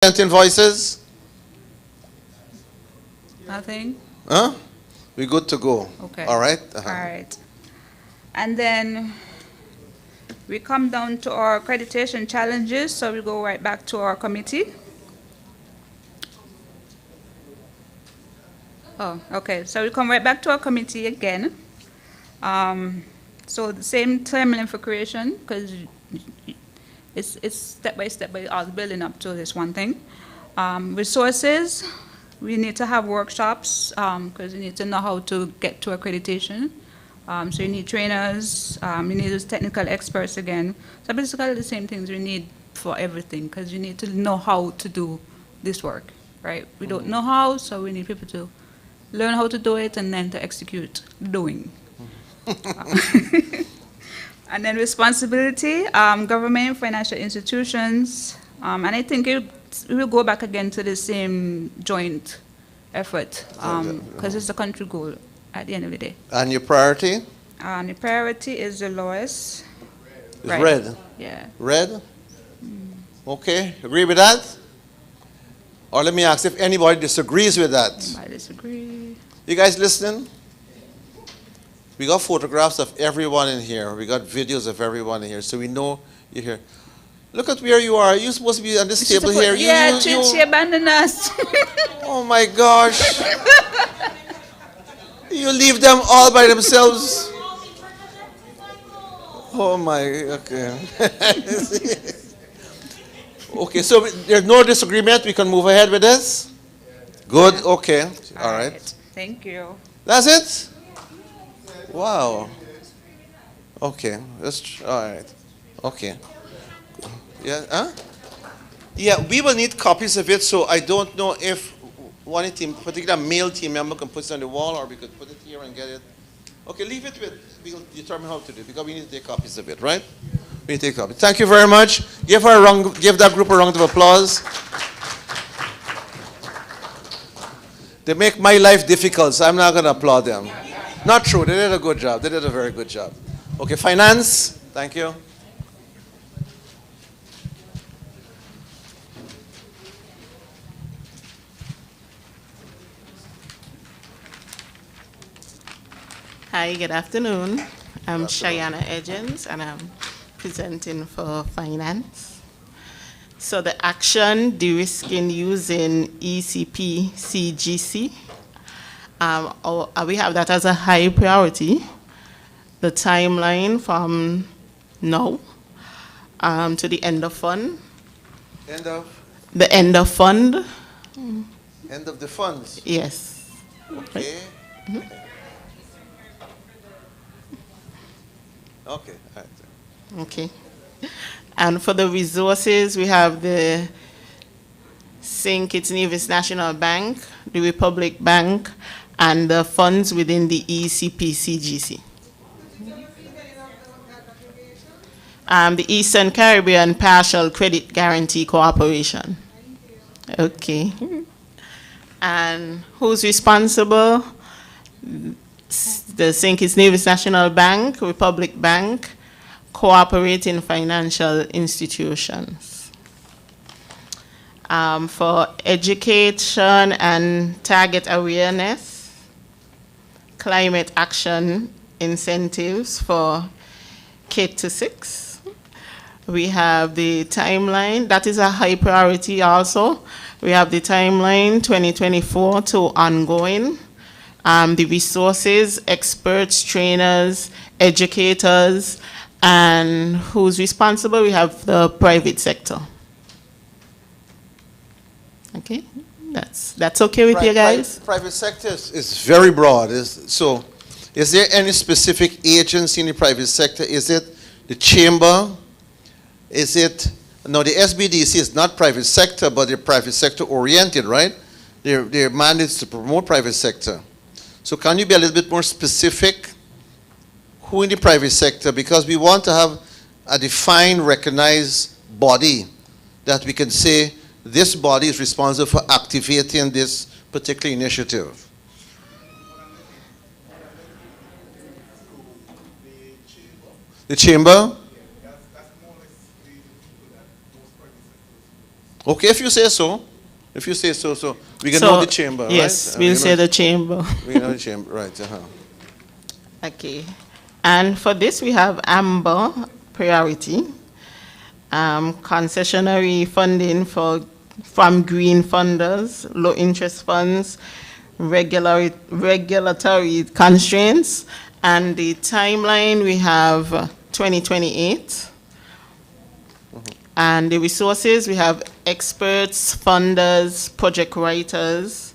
Invoices? Nothing? Huh? We're good to go. Okay. All right? All right. And then we come down to our accreditation challenges, so we go right back to our committee. Oh, okay. So we come right back to our committee again. So the same timeline for creation, because it's step by step, but all building up to this one thing. Resources, we need to have workshops, because you need to know how to get to accreditation. So you need trainers, you need those technical experts again. So basically the same things we need for everything, because you need to know how to do this work, right? We don't know how, so we need people to learn how to do it and then to execute doing. And then responsibility, government, financial institutions, and I think it will go back again to the same joint effort, because it's a country goal at the end of the day. And your priority? The priority is the lowest. It's red. Yeah. Red? Okay, agree with that? Or let me ask if anybody disagrees with that. I disagree. You guys listening? We got photographs of everyone in here. We got videos of everyone in here, so we know you're here. Look at where you are. You're supposed to be on this table here. Yeah, she abandoned us. Oh my gosh. You leave them all by themselves. Oh my, okay. Okay, so there's no disagreement. We can move ahead with this? Good, okay. All right. Thank you. That's it? Wow. Okay, all right. Okay. Yeah, huh? Yeah, we will need copies of it, so I don't know if one team, particular male team member can put it on the wall, or we could put it here and get it. Okay, leave it with, we'll determine how to do it, because we need to take copies of it, right? We need to take copies. Thank you very much. Give that group a round of applause. They make my life difficult, so I'm not going to applaud them. Not true, they did a good job. They did a very good job. Okay, finance, thank you. Hi, good afternoon. I'm Shayana Edgens, and I'm presenting for finance. So the action, de-risking using ECP CGC, we have that as a high priority. The timeline from now to the end of fund. End of? The end of fund. End of the funds? Yes. Okay. Mm-hmm. Okay. All right. Okay. And for the resources, we have the it's Nevis National Bank, the Republic Bank, and the funds within the ECP CGC. The Eastern Caribbean Partial Credit Guarantee Corporation. Okay. And who's responsible? The it's Nevis National Bank, Republic Bank, cooperating financial institutions. For education and target awareness, climate action incentives for K-6. We have the timeline, that is a high priority also. We have the timeline 2024 to ongoing. The resources, experts, trainers, educators, and who's responsible? We have the private sector. Okay, that's okay with you guys? Private sector is very broad. So is there any specific agency in the private sector? Is it the chamber? Is it, no, the SBDC is not private sector, but they're private sector oriented, right? Their mandate is to promote private sector. So can you be a little bit more specific? Who in the private sector? Because we want to have a defined, recognized body that we can say this body is responsible for activating this particular initiative. The chamber? Okay, if you say so. If you say so, so we can know the chamber, yes, right? we'll say the chamber. We know the chamber, right? Okay. And for this, we have amber priority, concessionary funding from green funders, low interest funds, regulatory constraints, and the timeline we have 2028. And the resources, we have experts, funders, project writers,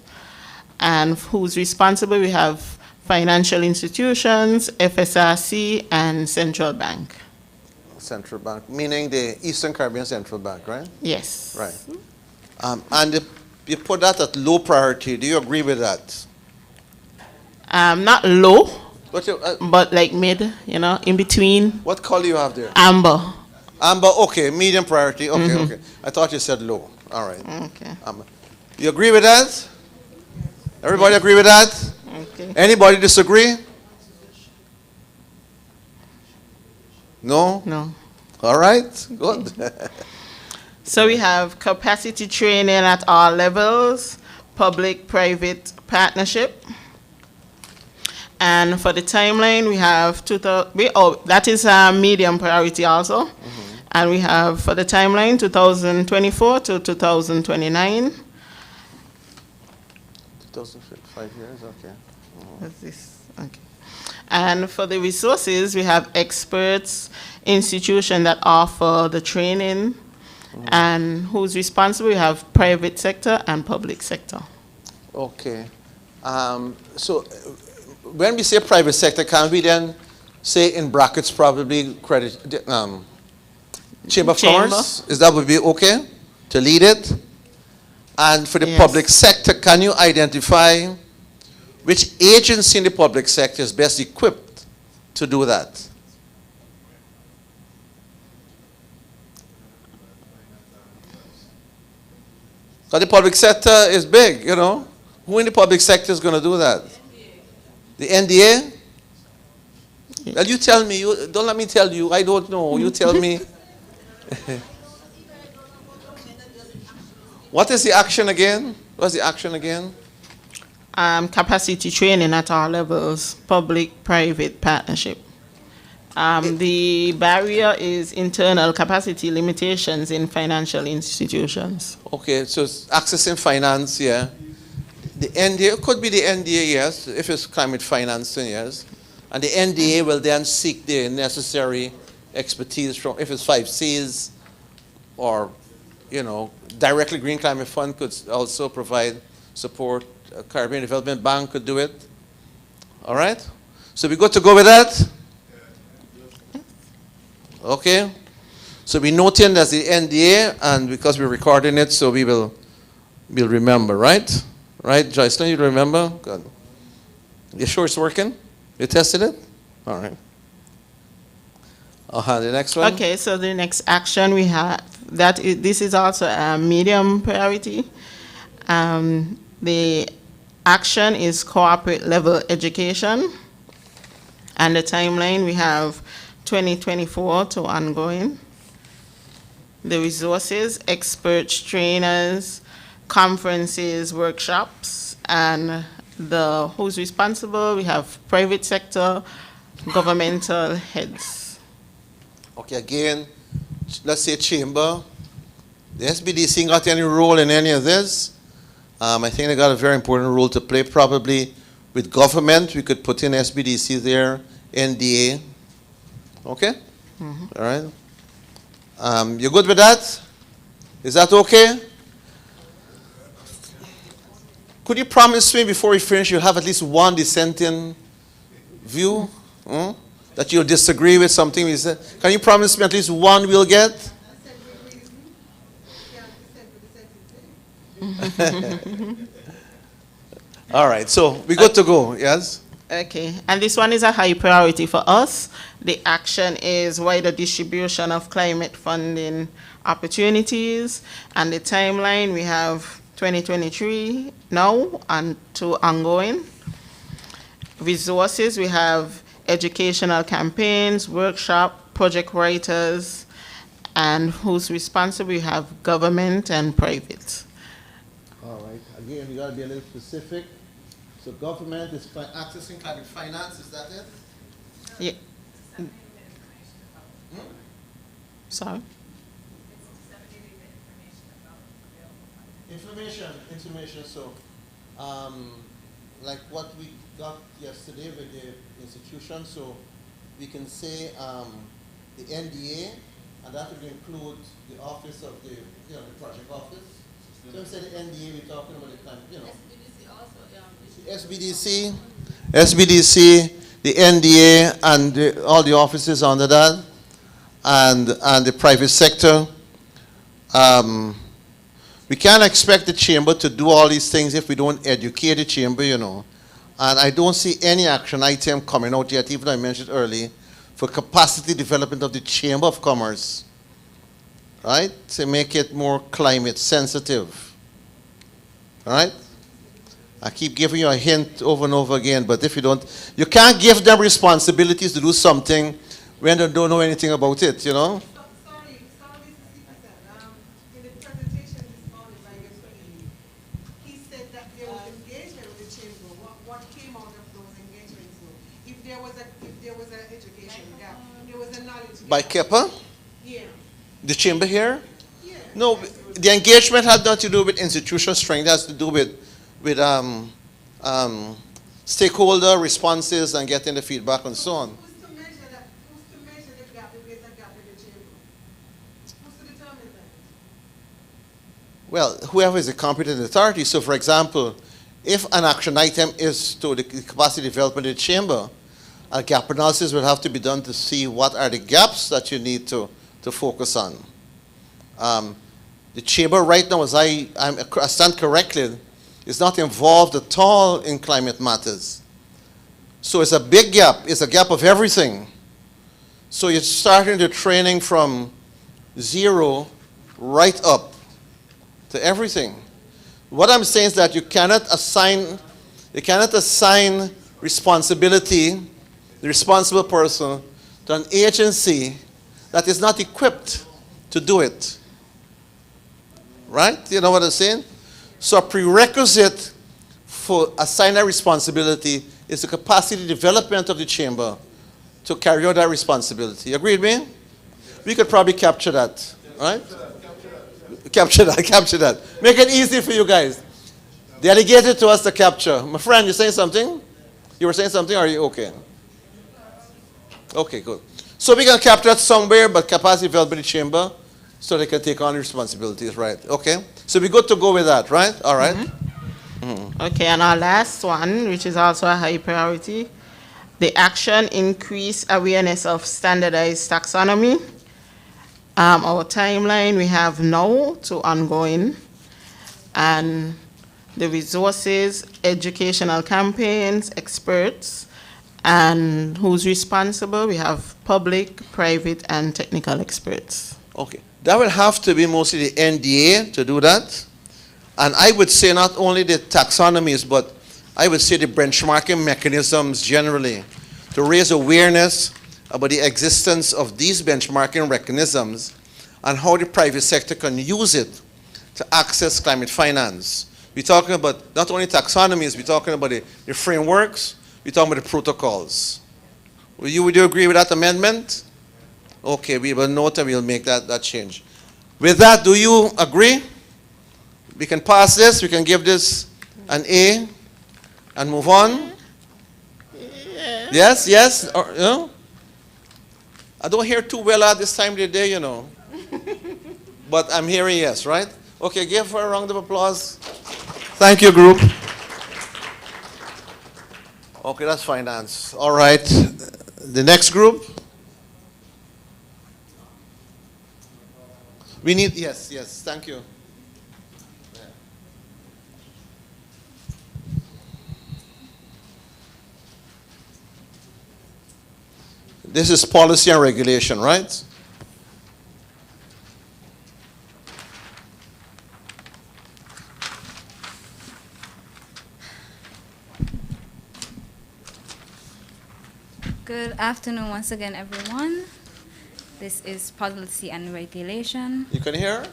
and who's responsible, we have financial institutions, FSRC, and central bank. Central bank, meaning the Eastern Caribbean Central Bank, right? Yes. Right. And you put that at low priority. Do you agree with that? Not low, What, but like mid, in between. what color you have there? Amber. Amber, okay, medium priority, okay, okay. I thought you said low, all right. Okay. You agree with that? Everybody agree with that? Okay. Anybody disagree? No? No. All right, good. So we have capacity training at all levels, public-private partnership. And for the timeline, we have that is a medium priority also. And we have for the timeline 2024 to 2029. 5 years, okay. What's this? Okay. And for the resources, we have experts, institutions that offer the training, and who's responsible, we have private sector and public sector. Okay. So when we say private sector, can we then say in brackets probably credit, Chamber of Commerce? Is that would be okay to lead it? And for the Yes. public sector, can you identify which agency in the public sector is best equipped to do that? Because the public sector is big, Who in the public sector is going to do that? The NDA? Well, you tell me. Don't let me tell you. I don't know. You tell me. What is the action again? What's the action again? Capacity training at all levels, public-private partnership. The barrier is internal capacity limitations in financial institutions. Okay, so it's accessing finance, yeah. The NDA, could be the NDA, yes, if it's climate financing, yes. And the NDA will then seek the necessary expertise from, if it's 5Cs, or, directly Green Climate Fund could also provide support. Caribbean Development Bank could do it. All right? So we good to go with that? Okay. So we noting that's the NDA, and because we're recording it, so we'll remember, right? Right, Joycelyn, you remember? Good. You sure it's working? You tested it? All right. The next one? Okay, so the next action we have, this is also a medium priority. The action is corporate level education. And the timeline we have 2024 to ongoing. The resources, experts, trainers, conferences, workshops, and who's responsible, we have private sector, governmental heads. Okay, again, let's say chamber. The SBDC got any role in any of this? I think they got a very important role to play. Probably with government, we could put in SBDC there, NDA. Okay? All right. You good with that? Is that okay? Could you promise me before we finish you'll have at least one dissenting view? That you'll disagree with something we said? Can you promise me at least one we'll get? All right, so we good to go, yes? Okay, and this one is a high priority for us. The action is wider distribution of climate funding opportunities, and the timeline we have 2023 now and to ongoing. Resources, we have educational campaigns, workshop, project writers, And who's responsible? We have government and private. All right. Again, we got to be a little specific. So government is accessing climate finance. Is that it? Yeah. Sorry? Information. So, like what we got yesterday with the institution. So, we can say the NDA, and that would include the office of the, the project office. So, when we say the NDA, we're talking about the kind, SBDC, the NDA, and all the offices under that, and the private sector. We can't expect the chamber to do all these things if we don't educate the chamber, And I don't see any action item coming out yet, even though I mentioned earlier, for capacity development of the Chamber of Commerce, right? To make it more climate sensitive, right? I keep giving you a hint over and over again, but if you don't, you can't give them responsibilities to do something when they don't know anything about it, Sorry, in the presentation this morning by your colleague, he said that there was engagement with the chamber. What came out of those engagements? So if there was an education gap, there was a knowledge gap. By KEPA, Yeah. the chamber here. Yeah. No, the engagement had nothing to do with institutional strength. It has to do with stakeholder responses and getting the feedback and so on. Who's to measure that? Who's to measure the gap if there's a gap in the chamber? Who's to determine that? Well, whoever is the competent authority. So, for example, if an action item is to the capacity development of the chamber, a gap analysis will have to be done to see what are the gaps that you need to focus on. The chamber right now, as I stand corrected, is not involved at all in climate matters. So it's a big gap. It's a gap of everything. So you're starting the training from zero right up to everything. What I'm saying is that you cannot assign responsibility, the responsible person, to an agency that is not equipped to do it. Right? You know what I'm saying? So a prerequisite for assigning that responsibility is the capacity development of the chamber to carry out that responsibility. You agree with me? We could probably capture that, right? Capture that. Make it easy for you guys. Delegated to us to capture. My friend, you saying something? You were saying something, or are you okay? Okay, good. So we can capture that somewhere, but capacity development of the chamber, so they can take on responsibilities, right? Okay. So we're good to go with that, right? All right. Okay, and our last one, which is also a high priority, the action increase awareness of standardized taxonomy. Our timeline we have now to ongoing, and the resources, educational campaigns, experts, and who's responsible? We have public, private, and technical experts. Okay. That will have to be mostly the NDA to do that. And I would say not only the taxonomies, but I would say the benchmarking mechanisms generally to raise awareness about the existence of these benchmarking mechanisms and how the private sector can use it to access climate finance. We're talking about not only taxonomies, we're talking about the frameworks, we're talking about the protocols. Would you agree with that amendment? Okay, we will note and we'll make that change. With that, do you agree? We can pass this, we can give this an A and move on? Yeah. Yes? Or, I don't hear too well at this time of the day, But I'm hearing yes, right? Okay, give her a round of applause. Thank you, group. Okay, that's finance. All right. The next group. We need, yes, thank you. This is policy and regulation, right? Good afternoon once again, everyone. This is policy and regulation. You can hear?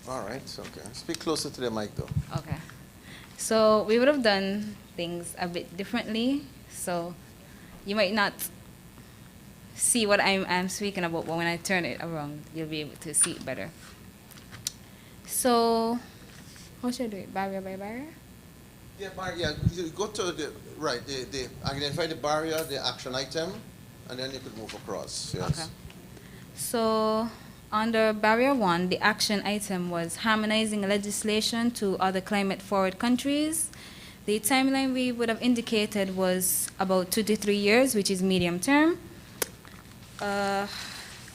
All right, okay. Speak closer to the mic, though. Okay. So we would have done things a bit differently. So you might not see what I'm speaking about, but when I turn it around, you'll be able to see it better. So, how should I do it? Barrier by barrier? Yeah, you go to the, right, identify the barrier, the action item, and then you could move across, yes. Okay. So, under barrier 1, the action item was harmonizing legislation to other climate-forward countries. The timeline we would have indicated was about 2 to 3 years, which is medium term.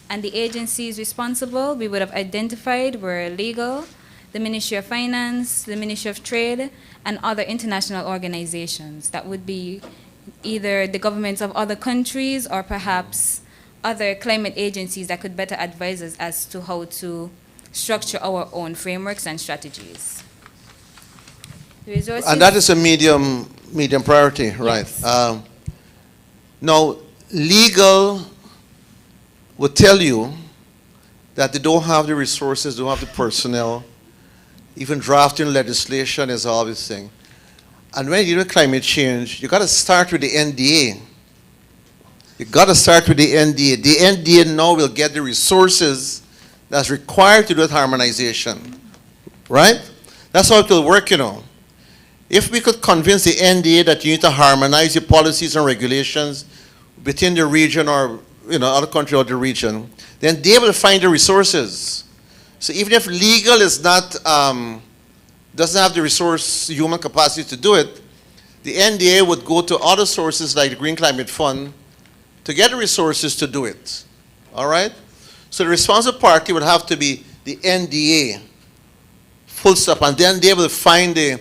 And the agencies responsible we would have identified were legal, the Ministry of Finance, the Ministry of Trade, and other international organizations. That would be either the governments of other countries or perhaps other climate agencies that could better advise us as to how to structure our own frameworks and strategies. And that is a medium priority, right? Yes. Now, legal would tell you that they don't have the resources, don't have the personnel, even drafting legislation is always thing. And when you do climate change, you got to start with the NDA. You got to start with the NDA. The NDA now will get the resources that's required to do that harmonization, right? That's how it will work, you know. If we could convince the NDA that you need to harmonize your policies and regulations within the region or, you know, other country or the region, then they will find the resources. So even if legal is not, doesn't have the resource, human capacity to do it, the NDA would go to other sources like the Green Climate Fund to get the resources to do it. All right? So the responsible party would have to be the NDA, full stop, and then they will find the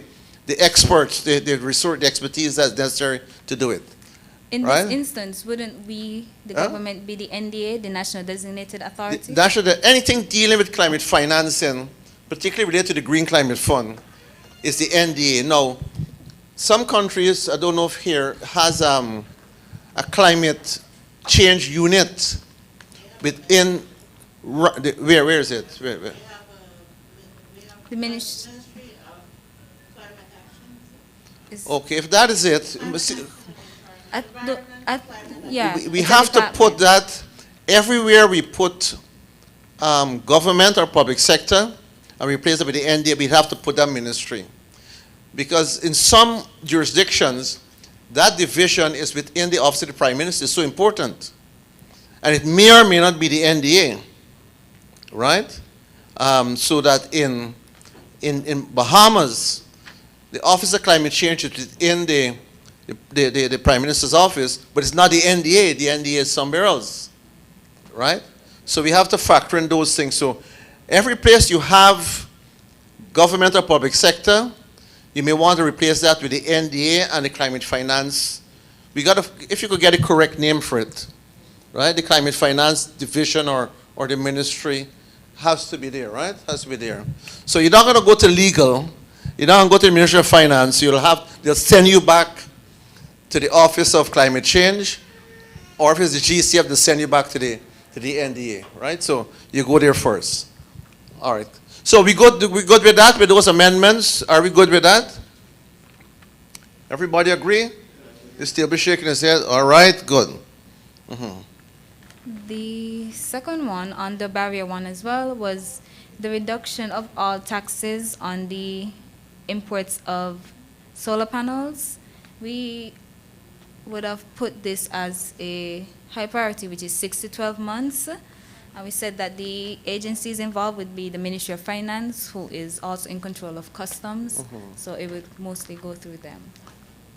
experts, the resource, the expertise that's necessary to do it. In right? this instance, wouldn't we, the government, be the NDA, the National Designated Authority? Anything dealing with climate financing, particularly related to the Green Climate Fund, is the NDA. Now, some countries, I don't know if here, has a climate change unit within, where is it? Where? The Ministry is Okay, if that is it, yeah. we it's a have to put department. that everywhere we put government or public sector and replace it with the NDA, we have to put that ministry. Because in some jurisdictions, that division is within the office of the Prime Minister. It's so important. And it may or may not be the NDA, right? So that in Bahamas, the Office of Climate Change is within the Prime Minister's office, but it's not the NDA. The NDA is somewhere else, right? So we have to factor in those things. So every place you have government or public sector, you may want to replace that with the NDA and the climate finance. We got to, if you could get a correct name for it, right? The climate finance division or the ministry has to be there, right? Has to be there. So you're not going to go to legal. You're not going to go to the Ministry of Finance. They'll send you back to the Office of Climate Change, or if it's the GCF, they'll send you back to the NDA, right? So you go there first. All right. So we good with that, with those amendments? Are we good with that? Everybody agree? He's still be shaking his head. All right, good. Mm-hmm. The second one, on the barrier 1 as well, was the reduction of all taxes on the imports of solar panels. We would have put this as a high priority, which is 6 to 12 months. And we said that the agencies involved would be the Ministry of Finance, who is also in control of customs. Mm-hmm. So it would mostly go through them.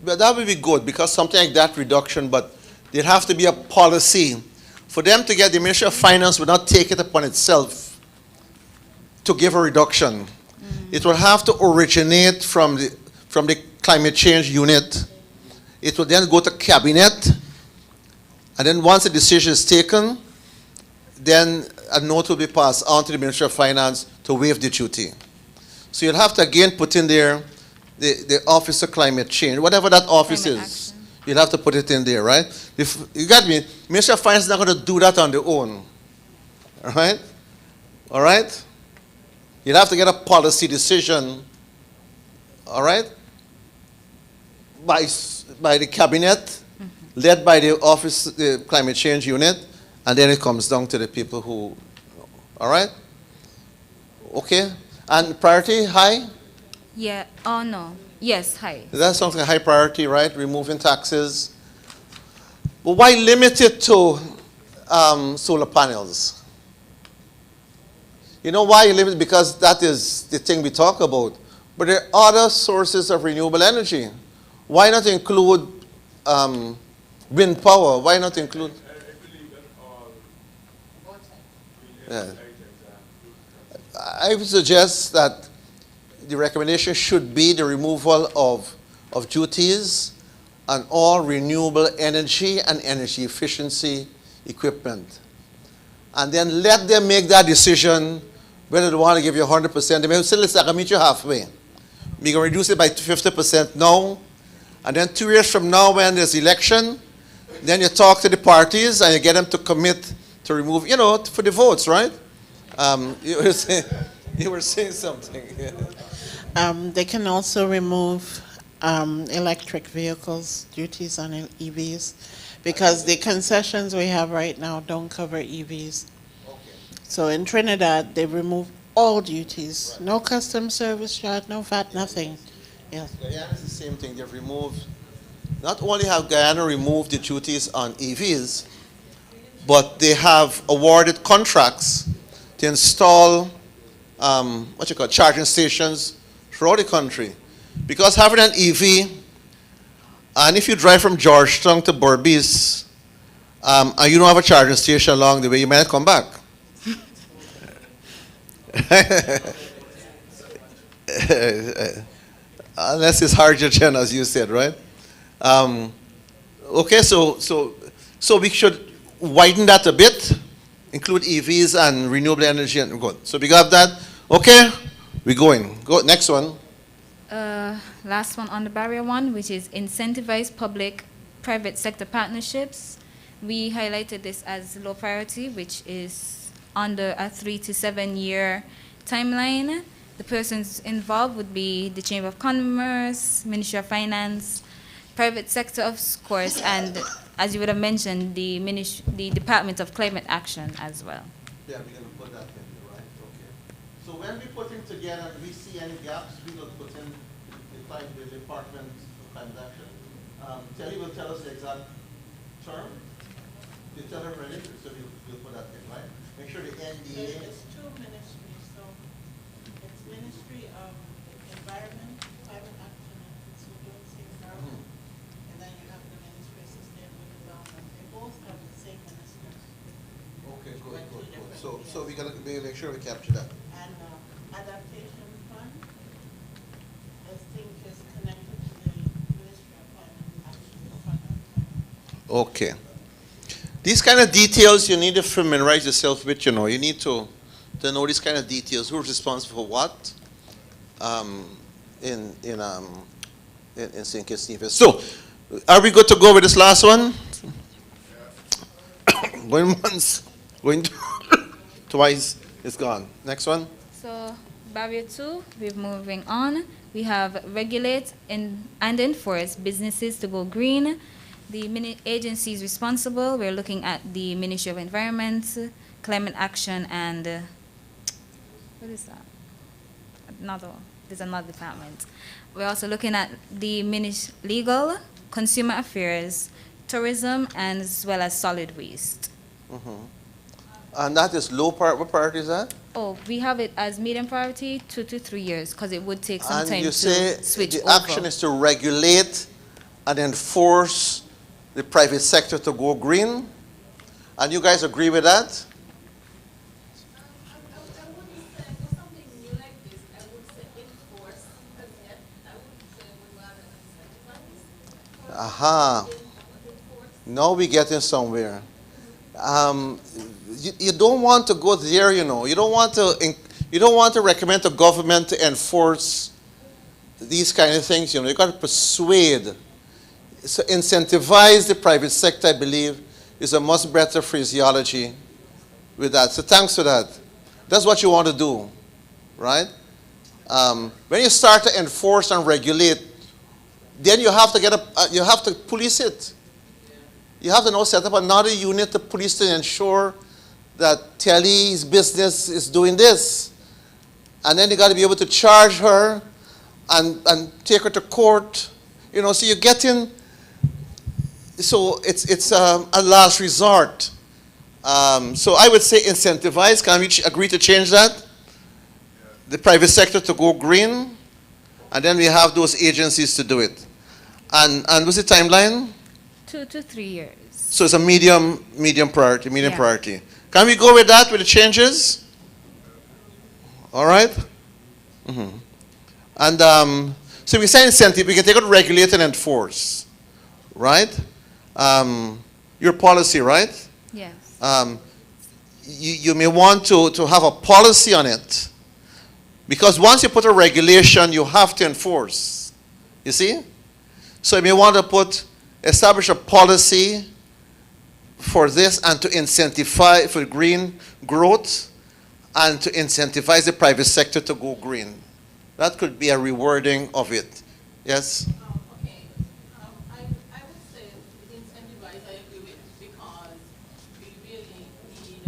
But that would be good, because something like that reduction, but there'd have to be a policy. For them to get, the Ministry of Finance would not take it upon itself to give a reduction. Mm-hmm. It will have to originate from the climate change unit. It will then go to cabinet, and then once a decision is taken, then a note will be passed on to the Ministry of Finance to waive the duty. So you'll have to again put in there the Office of Climate Change, whatever that office Climate is. Action. You'll have to put it in there, right? If you got me, Ministry of Finance is not going to do that on their own. All right? All right? You'll have to get a policy decision, all right, by the cabinet, led by the office, the climate change unit, and then it comes down to the people who, all right? Okay? And priority high? Yeah, oh no, yes, high. That sounds like a high priority, right? Removing taxes. But why limit it to solar panels? You know why you limit it? Because that is the thing we talk about. But there are other sources of renewable energy. Why not include wind power? Why not include? Yeah. I would suggest that the recommendation should be the removal of duties on all renewable energy and energy efficiency equipment. And then let them make that decision whether they want to give you 100%. They may say, listen, I can meet you halfway. We can reduce it by 50% now. And then 2 years from now when there's election, then you talk to the parties and you get them to commit to remove, you know, for the votes, right? You were saying something. They can also remove electric vehicles, duties on EVs, because the concessions we have right now don't cover EVs. Okay. So in Trinidad, they remove all duties, no customs service charge, no VAT, nothing. Yes. Guyana is the same thing. They've removed, not only have Guyana removed the duties on EVs, but they have awarded contracts to install charging stations throughout the country. Because having an EV, and if you drive from Georgetown to Berbice, and you don't have a charging station along the way, you might not come back. Unless it's hydrogen, as you said, right? Okay, so we should widen that a bit, include EVs and renewable energy and good. So we got that. Okay, we're going. Go next one. Last one on the barrier one, which is incentivize public-private sector partnerships. We highlighted this as low priority, which is under a 3 to 7 year timeline. The persons involved would be the Chamber of Commerce, Ministry of Finance, private sector, of course, and as you would have mentioned, the Department of Climate Action as well. Yeah, we're going to put that in, right? Okay. So when we putting together, do we see any gaps? We will put in the Department of Climate Action. Telly will tell us the exact term. You tell her already, so we'll put that in, right? Make sure the NDA. It's two ministries, so it's Ministry of Environment, Climate Action, and Constituency Environment. And then you have the Ministry of Sustainable Development. They both have the same ministers. Okay, good. So we're going to make sure we capture that. And adaptation fund, I think is connected to the Ministry of Climate Action. Okay. These kind of details you need to familiarize yourself with, you know. You need to know these kind of details. Who's responsible for what in St. Kitts Nevis. So, are we good to go with this last one? Going once, going twice, it's gone. Next one. So, barrier 2, we're moving on. We have regulate and enforce businesses to go green. The agencies responsible, we're looking at the Ministry of Environment, Climate Action, and what is that? There's another department. We're also looking at the Legal, Consumer Affairs, Tourism, and as well as solid waste. And that is low part. What priority is that? Oh, we have it as medium priority, 2 to 3 years, because it would take some And time you to say switch the over. action is to regulate and enforce the private sector to go green. And you guys agree with that? I wouldn't say, for something new like this, I would say enforce, because I wouldn't say we rather incentivize. Aha. Now we're getting somewhere. You don't want to go there, you know. You don't want to recommend to government to enforce these kind of things, you know. You got to persuade. So incentivize the private sector, I believe, is a much better phraseology with that. So thanks for that. That's what you want to do, right? When you start to enforce and regulate, then you have to you have to police it. You have to now set up another unit to police to ensure that Telly's business is doing this. And then you got to be able to charge her and take her to court. You know, so you're getting, so it's a last resort. So I would say incentivize. Can we agree to change that? The private sector to go green, and then we have those agencies to do it. And what's the timeline? 2 to 3 years. So it's a medium priority, Yeah. priority. Can we go with that, with the changes? All right? Mm-hmm. And so we say incentive, we can take out regulate and enforce, right? Your policy, right? Yes. You may want to have a policy on it, because once you put a regulation, you have to enforce. You see? So you may want to establish a policy for this and to incentivize for green growth and to incentivize the private sector to go green. That could be a rewarding of it. Yes? Okay. I would say incentivize, I agree with, because we really need.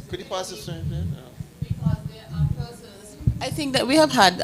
Could you pass this? Because there are persons. I think that we have had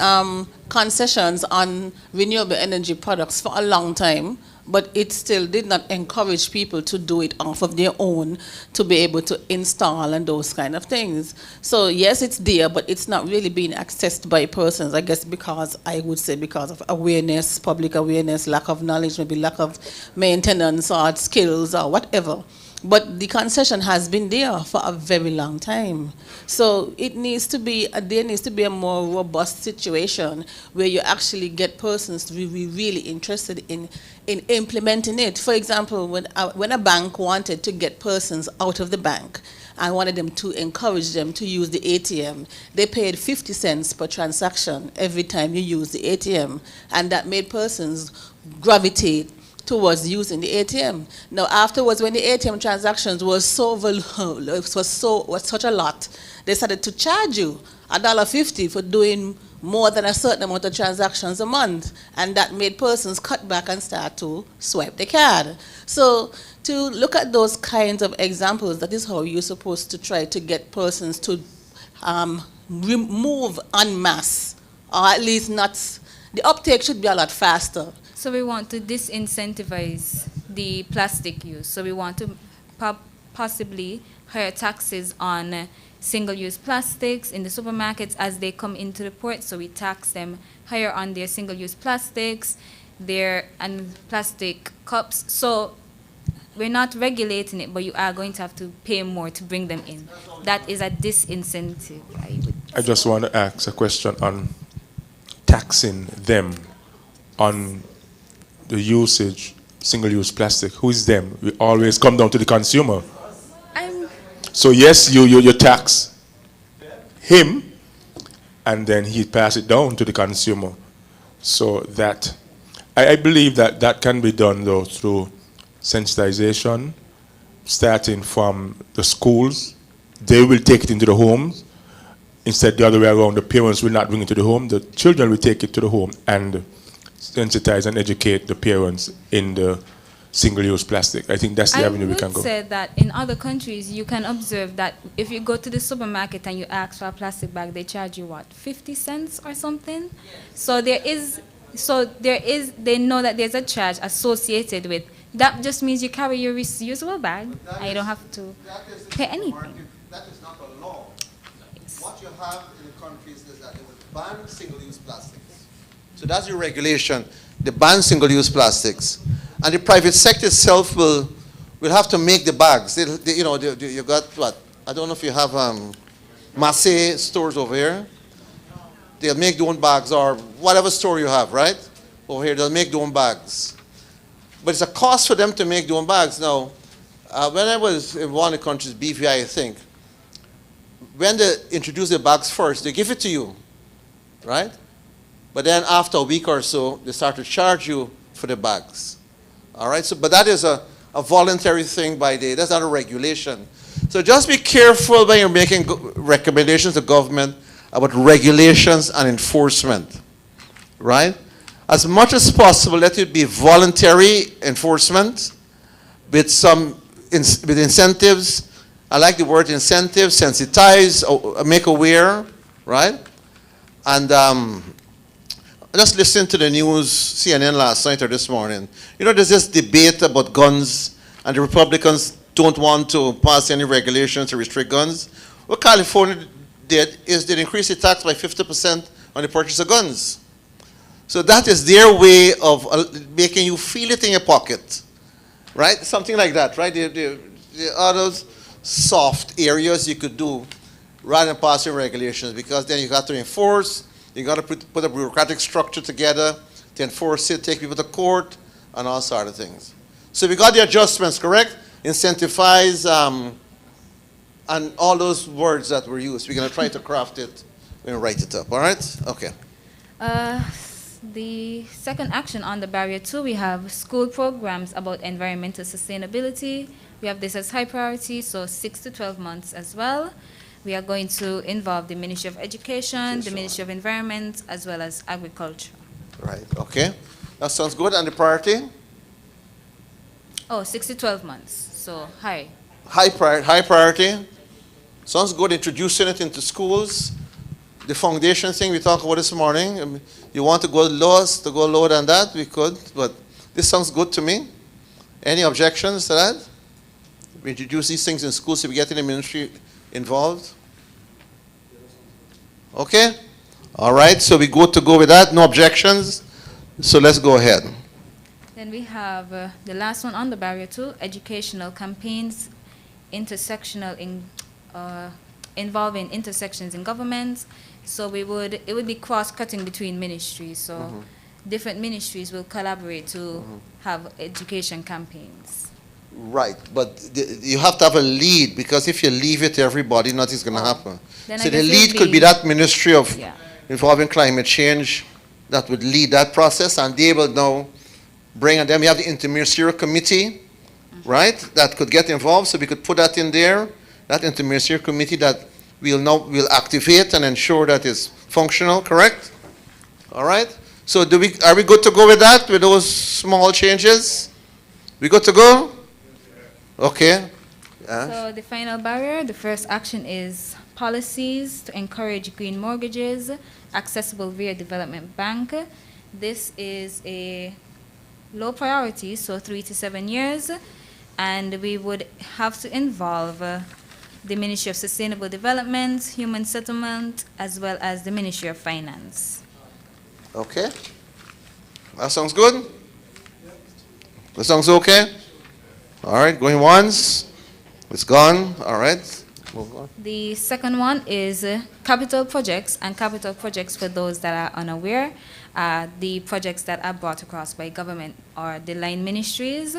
concessions on renewable energy products for a long time, but it still did not encourage people to do it off of their own to be able to install and those kind of things. So yes, it's there, but it's not really being accessed by persons, I guess, because I would say because of awareness, public awareness, lack of knowledge, maybe lack of maintenance or skills or whatever. But the concession has been there for a very long time. So there needs to be a more robust situation where you actually get persons to be really interested in implementing it. For example, when a bank wanted to get persons out of the bank and wanted them to encourage them to use the ATM, they paid 50 cents per transaction every time you use the ATM, and that made persons gravitate towards using the ATM. Now afterwards, when the ATM transactions was such a lot, they started to charge you $1.50 for doing more than a certain amount of transactions a month, and that made persons cut back and start to swipe the card. So to look at those kinds of examples, that is how you're supposed to try to get persons to remove en masse, or at least not. The uptake should be a lot faster. So we want to disincentivize the plastic use. So we want to possibly higher taxes on single-use plastics in the supermarkets as they come into the port. So we tax them higher on their single-use plastics, and plastic cups. So we're not regulating it, but you are going to have to pay more to bring them in. That is a disincentive, I just want to ask a question on taxing them on the usage, single-use plastic. Who is them? We always come down to the consumer. So yes, you tax him, and then he pass it down to the consumer. So that, I believe that can be done though through sensitization, starting from the schools. They will take it into the homes. Instead, the other way around, the parents will not bring it to the home. The children will take it to the home and sensitize and educate the parents in the single-use plastic. I think that's the avenue we can go. I would say that in other countries, you can observe that if you go to the supermarket and you ask for a plastic bag, they charge you, what, 50 cents or something? Yes. They know that there's a charge associated with. That just means you carry your reusable bag and you don't have to pay anything. That is not a law. Yes. What you have in the countries is that they will ban single-use plastics. So that's your regulation. They ban single-use plastics. And the private sector itself will have to make the bags. You got what? I don't know if you have Massé stores over here. They'll make their own bags, or whatever store you have, right? Over here, they'll make their own bags. But it's a cost for them to make their own bags. Now, when I was in one of the countries, BVI, I think, when they introduce the bags first, they give it to you, right? But then after a week or so, they start to charge you for the bags. All right, so, but that is a voluntary thing that's not a regulation. So just be careful when you're making recommendations to government about regulations and enforcement, right? As much as possible, let it be voluntary enforcement with with incentives. I like the word incentive, sensitize, make aware, right? And just listen to the news, CNN last night or this morning. You know, there's this debate about guns, and the Republicans don't want to pass any regulations to restrict guns. What California did is they increased the tax by 50% on the purchase of guns. So that is their way of making you feel it in your pocket, right? Something like that, right? The other soft areas you could do rather than passing regulations, because then you got to enforce, you got to put a bureaucratic structure together to enforce it, take people to court, and all sort of things. So we got the adjustments, correct? Incentivize, and all those words that were used. We're going to try to craft it when we write it up, all right? Okay. The second action on the barrier 2, we have school programs about environmental sustainability. We have this as high priority, so 6 to 12 months as well. We are going to involve the Ministry of Education, the Ministry of Environment, as well as Agriculture. Right, okay. That sounds good. And the priority? Oh, 6 to 12 months, so high. High priority. Sounds good, introducing it into schools. The foundation thing we talked about this morning, you want to go lower than that, we could, but this sounds good to me. Any objections to that? We introduce these things in schools so we get in the ministry involved. Okay? All right, so we go with that, no objections. So let's go ahead. Then we have the last one on the barrier 2, educational campaigns, involving intersections in government. So it would be cross-cutting between ministries. So different ministries will collaborate to have education campaigns. Right, but you have to have a lead, because if you leave it to everybody, nothing's going to happen. Then So the lead could be that ministry of Yeah. involving climate change that would lead that process, and they will now bring, and then we have the interministerial committee, right, that could get involved, so we could put that in there, that interministerial committee that we'll activate and ensure that it's functional, correct? All right, so are we good to go with that, with those small changes? We good to go? Okay. So the final barrier, the first action is policies to encourage green mortgages, accessible via development bank. This is a low priority, so 3 to 7 years, and we would have to involve the Ministry of Sustainable Development, Human Settlement, as well as the Ministry of Finance. Okay. That sounds good? That sounds okay? All right, going once. It's gone. All right. Move on. The second one is capital projects, and capital projects, for those that are unaware, the projects that are brought across by government or the line ministries.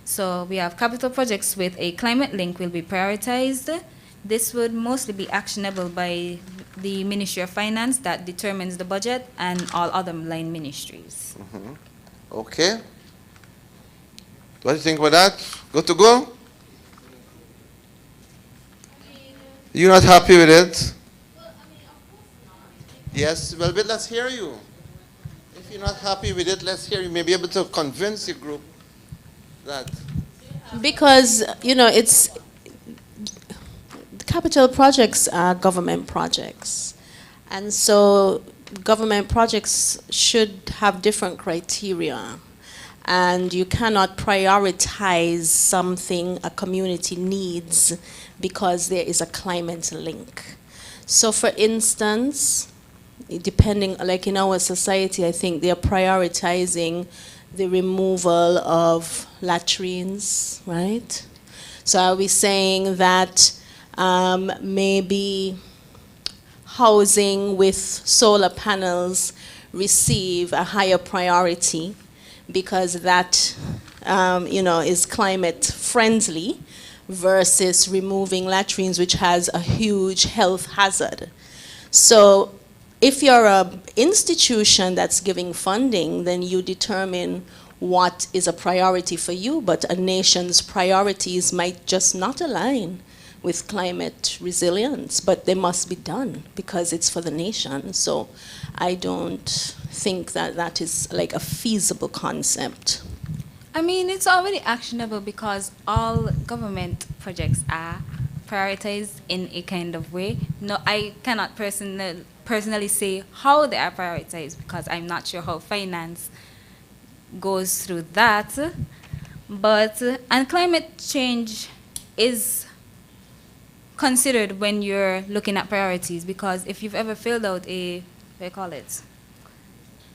So we have capital projects with a climate link will be prioritized. This would mostly be actionable by the Ministry of Finance that determines the budget, and all other line ministries. Okay. What do you think about that? Good to go? You're not happy with it? Yes, well, but let's hear you. If you're not happy with it, let's hear you. May be able to convince your group that. Because, it's capital projects are government projects. And so government projects should have different criteria. And you cannot prioritize something a community needs because there is a climate link. So for instance, depending, like in our society, I think they're prioritizing the removal of latrines, right? So are we saying that maybe housing with solar panels receive a higher priority because that, is climate friendly versus removing latrines, which has a huge health hazard? So if you're an institution that's giving funding, then you determine what is a priority for you, but a nation's priorities might just not align with climate resilience, but they must be done because it's for the nation. So I don't think that that is like a feasible concept. I mean, it's already actionable because all government projects are prioritized in a kind of way. No, I cannot personally say how they are prioritized because I'm not sure how finance goes through that. But, and climate change is considered when you're looking at priorities, because if you've ever filled out a, what do you call it,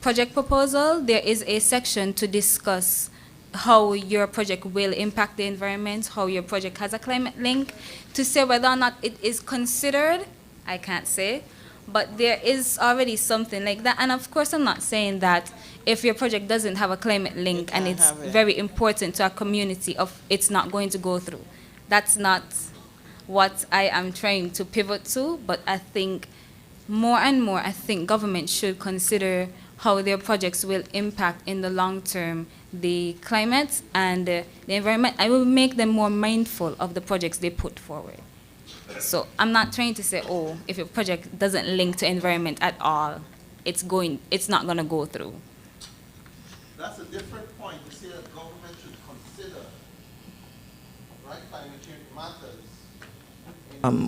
project proposal, there is a section to discuss how your project will impact the environment, how your project has a climate link. To say whether or not it is considered, I can't say, but there is already something like that. And of course, I'm not saying that if your project doesn't have a climate link and it's very important to a community, of it's not going to go through. That's not what I am trying to pivot to, but I think more and more, I think government should consider how their projects will impact in the long term the climate and the environment. I will make them more mindful of the projects they put forward. So I'm not trying to say, oh, if your project doesn't link to environment at all, it's not going to go through. That's a different point to say that government should consider, right, climate change matters.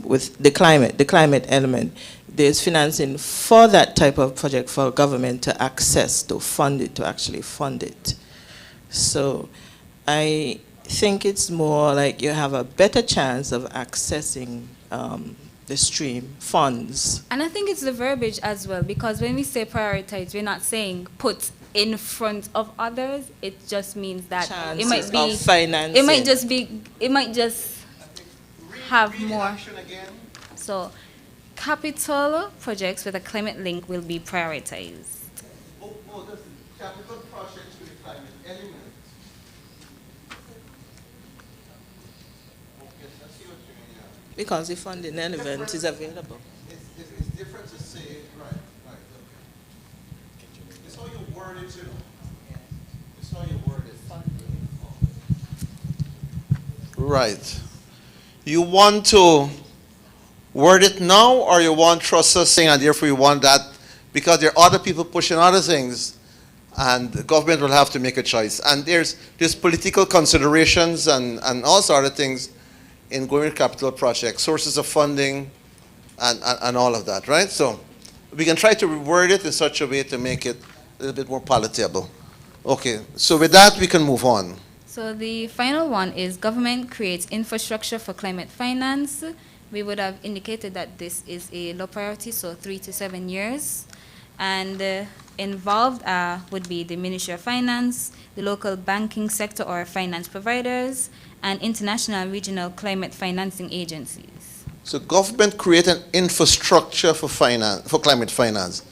With the climate element, there's financing for that type of project for government to access, to fund it, to actually fund it. So I think it's more like you have a better chance of accessing the stream funds. And I think it's the verbiage as well, because when we say prioritize, we're not saying put in front of others. It just means that Chances it might be of financing. it might just have more. So capital projects with a climate link will be prioritized. This capital projects with a climate element. Okay, I see what you mean, yeah. Because the funding element is available. It's different to say, right, okay. It's how you word it, you know. It's how you word it. Right. You want to word it now, or you want trust us saying, and therefore you want that, because there are other people pushing other things, and the government will have to make a choice. And there's political considerations and all sorts of things in going with capital projects, sources of funding, and all of that, right? So we can try to reword it in such a way to make it a little bit more palatable. Okay, so with that, we can move on. So the final one is government creates infrastructure for climate finance. We would have indicated that this is a low priority, so 3 to 7 years. And involved would be the Ministry of Finance, the local banking sector or finance providers, and international and regional climate financing agencies. So government create an infrastructure for climate finance.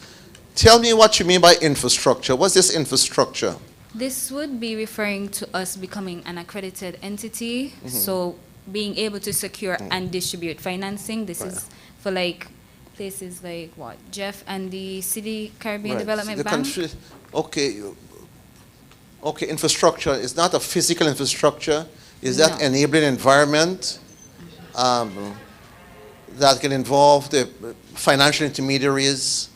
Tell me what you mean by infrastructure. What's this infrastructure? This would be referring to us becoming an accredited entity, so being able to secure and distribute financing. This is for like places like what, Jeff and the City Caribbean Development Bank. Okay, infrastructure is not a physical infrastructure. Is that enabling environment that can involve the financial intermediaries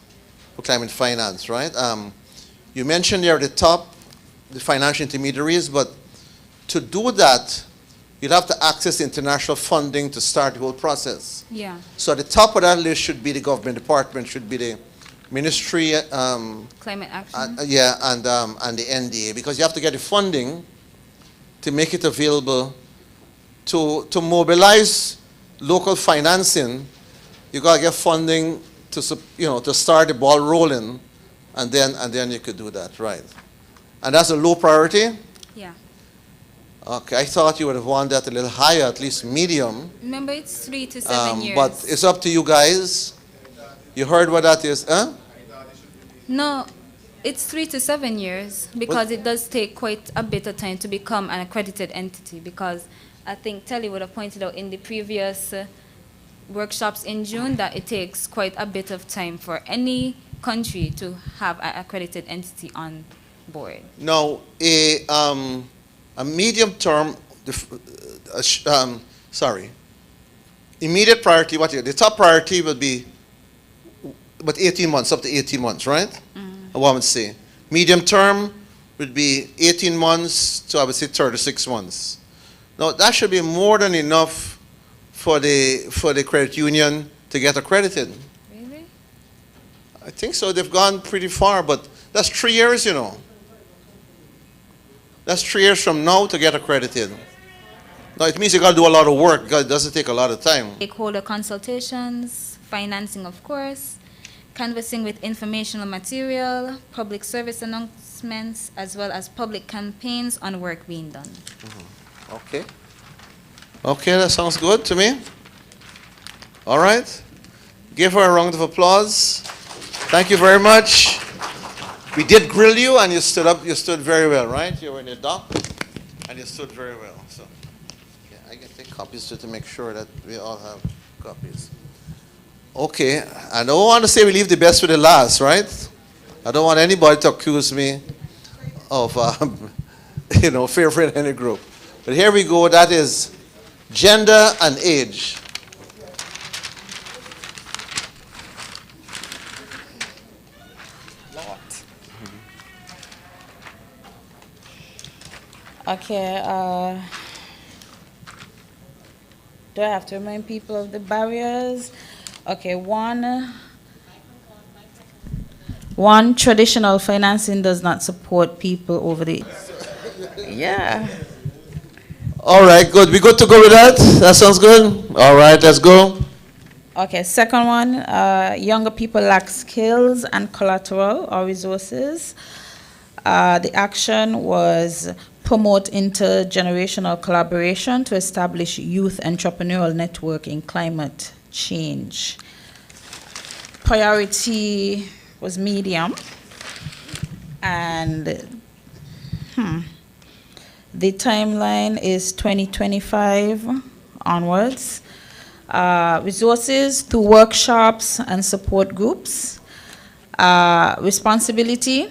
for climate finance, right? You mentioned there at the top the financial intermediaries, but to do that, you'd have to access international funding to start the whole process. Yeah. So at the top of that list should be the government department, should be the ministry, Climate action. and the NDA, because you have to get the funding to make it available to mobilize local financing. You gotta get funding to start the ball rolling, and then you could do that, right? And that's a low priority? Yeah. Okay, I thought you would have wanted that a little higher, at least medium. Remember, it's 3 to 7 years. But it's up to you guys. You heard what that is, huh? No, it's 3 to 7 years because it does take quite a bit of time to become an accredited entity, because I think Telly would have pointed out in the previous workshops in June that it takes quite a bit of time for any country to have an accredited entity on board. Now, a medium term, immediate priority, the top priority would be about 18 months, up to 18 months, right? I would say. Medium term would be 18 months to, I would say, 36 months. Now, that should be more than enough for the credit union to get accredited. Really? I think so. They've gone pretty far, but that's 3 years, you know. That's 3 years from now to get accredited. Now, it means you got to do a lot of work because it doesn't take a lot of time. Stakeholder consultations, financing of course, canvassing with informational material, public service announcements, as well as public campaigns on work being done. Okay. Okay, that sounds good to me. All right. Give her a round of applause. Thank you very much. We did grill you and you stood up, you stood very well, right? You were in the dock and you stood very well. So, yeah, I can take copies just to make sure that we all have copies. Okay, I don't want to say we leave the best for the last, right? I don't want anybody to accuse me of, favoring any group. But here we go, that is gender and age. Okay, do I have to remind people of the barriers? Okay, one, traditional financing does not support people over the, yeah. All right, good. We good to go with that? That sounds good? All right, let's go. Okay, second one, younger people lack skills and collateral or resources. The action was promote intergenerational collaboration to establish youth entrepreneurial network in climate change. Priority was medium, and the timeline is 2025 onwards. Resources through workshops and support groups. Responsibility,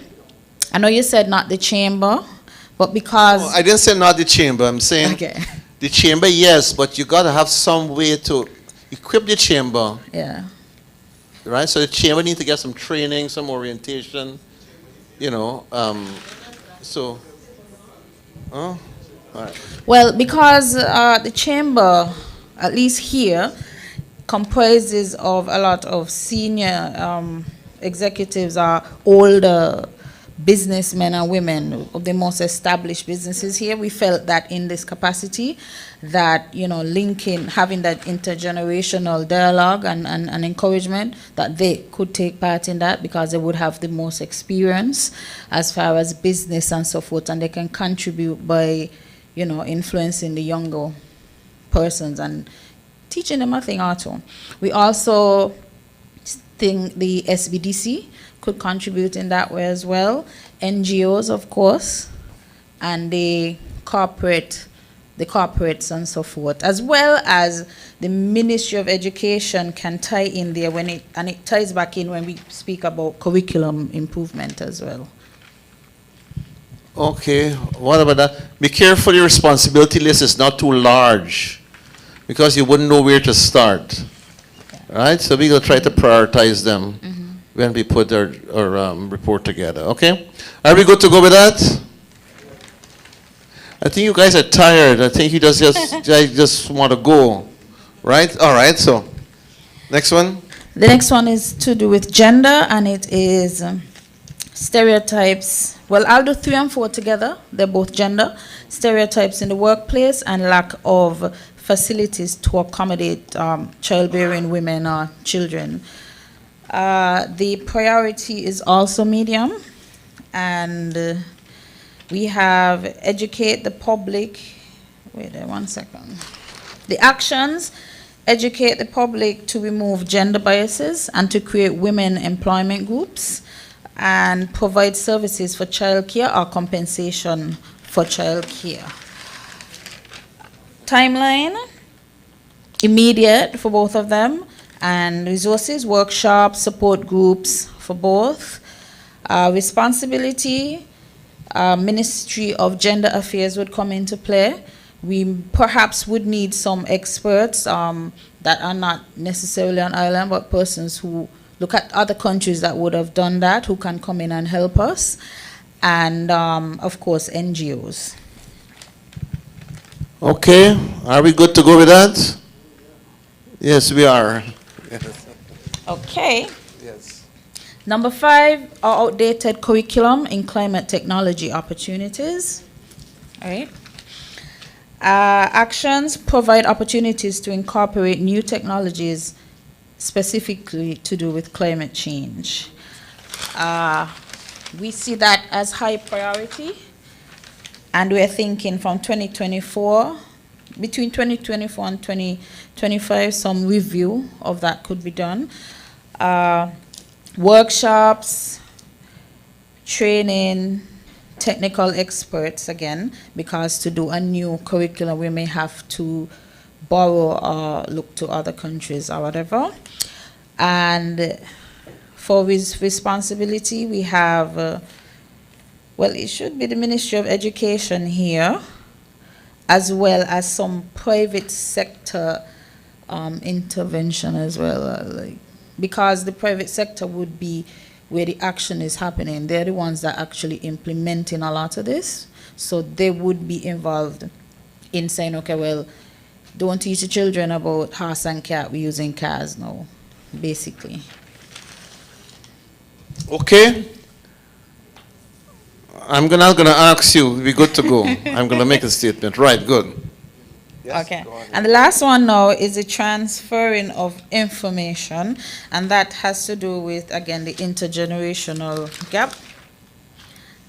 I know you said not the chamber, but because... I didn't say not the chamber, I'm saying okay. The chamber, yes, but you got to have some way to equip the chamber. Yeah. Right, so the chamber needs to get some training, some orientation, so... All right. Well, because the chamber, at least here, comprises of a lot of senior executives, are older businessmen and women of the most established businesses here. We felt that in this capacity, that linking, having that intergenerational dialogue and encouragement, that they could take part in that because they would have the most experience as far as business and so forth, and they can contribute by influencing the younger persons and teaching them a thing or two. We also think the SBDC could contribute in that way as well. NGOs, of course, and the corporates and so forth, as well as the Ministry of Education can tie in there and it ties back in when we speak about curriculum improvement as well. Okay, what about that? Be careful, your responsibility list is not too large because you wouldn't know where to start. Right? So we're going to try to prioritize them when we put our report together. Okay? Are we good to go with that? I think you guys are tired. I think you just want to go. Right? All right, so next one. The next one is to do with gender, and it is stereotypes. Well, I'll do 3 and 4 together. They're both gender. Stereotypes in the workplace and lack of facilities to accommodate childbearing women or children. The priority is also medium, and we have educate the public. Wait there 1 second. The actions: educate the public to remove gender biases and to create women employment groups, and provide services for childcare or compensation for childcare. Timeline: immediate for both of them, and resources, workshops, support groups for both. Responsibility: Ministry of Gender Affairs would come into play. We perhaps would need some experts that are not necessarily on island, but persons who look at other countries that would have done that, who can come in and help us, and of course NGOs. Okay, are we good to go with that? Yes, we are. Okay. Yes. Number 5, our outdated curriculum in climate technology opportunities. All right. Actions provide opportunities to incorporate new technologies specifically to do with climate change. We see that as high priority, and we're thinking from 2024, between 2024 and 2025, some review of that could be done. Workshops, training, technical experts again, because to do a new curriculum we may have to borrow or look to other countries or whatever. And for responsibility we have, well, it should be the Ministry of Education here, as well as some private sector intervention as well, because the private sector would be where the action is happening. They're the ones that are actually implementing a lot of this. So they would be involved in saying, okay, well, don't teach the children about horse and cat, we're using cars now, basically. Okay. I'm gonna ask you, we're good to go. I'm gonna make a statement. Right, good. Yes, okay. And the last one now is the transferring of information, and that has to do with, again, the intergenerational gap.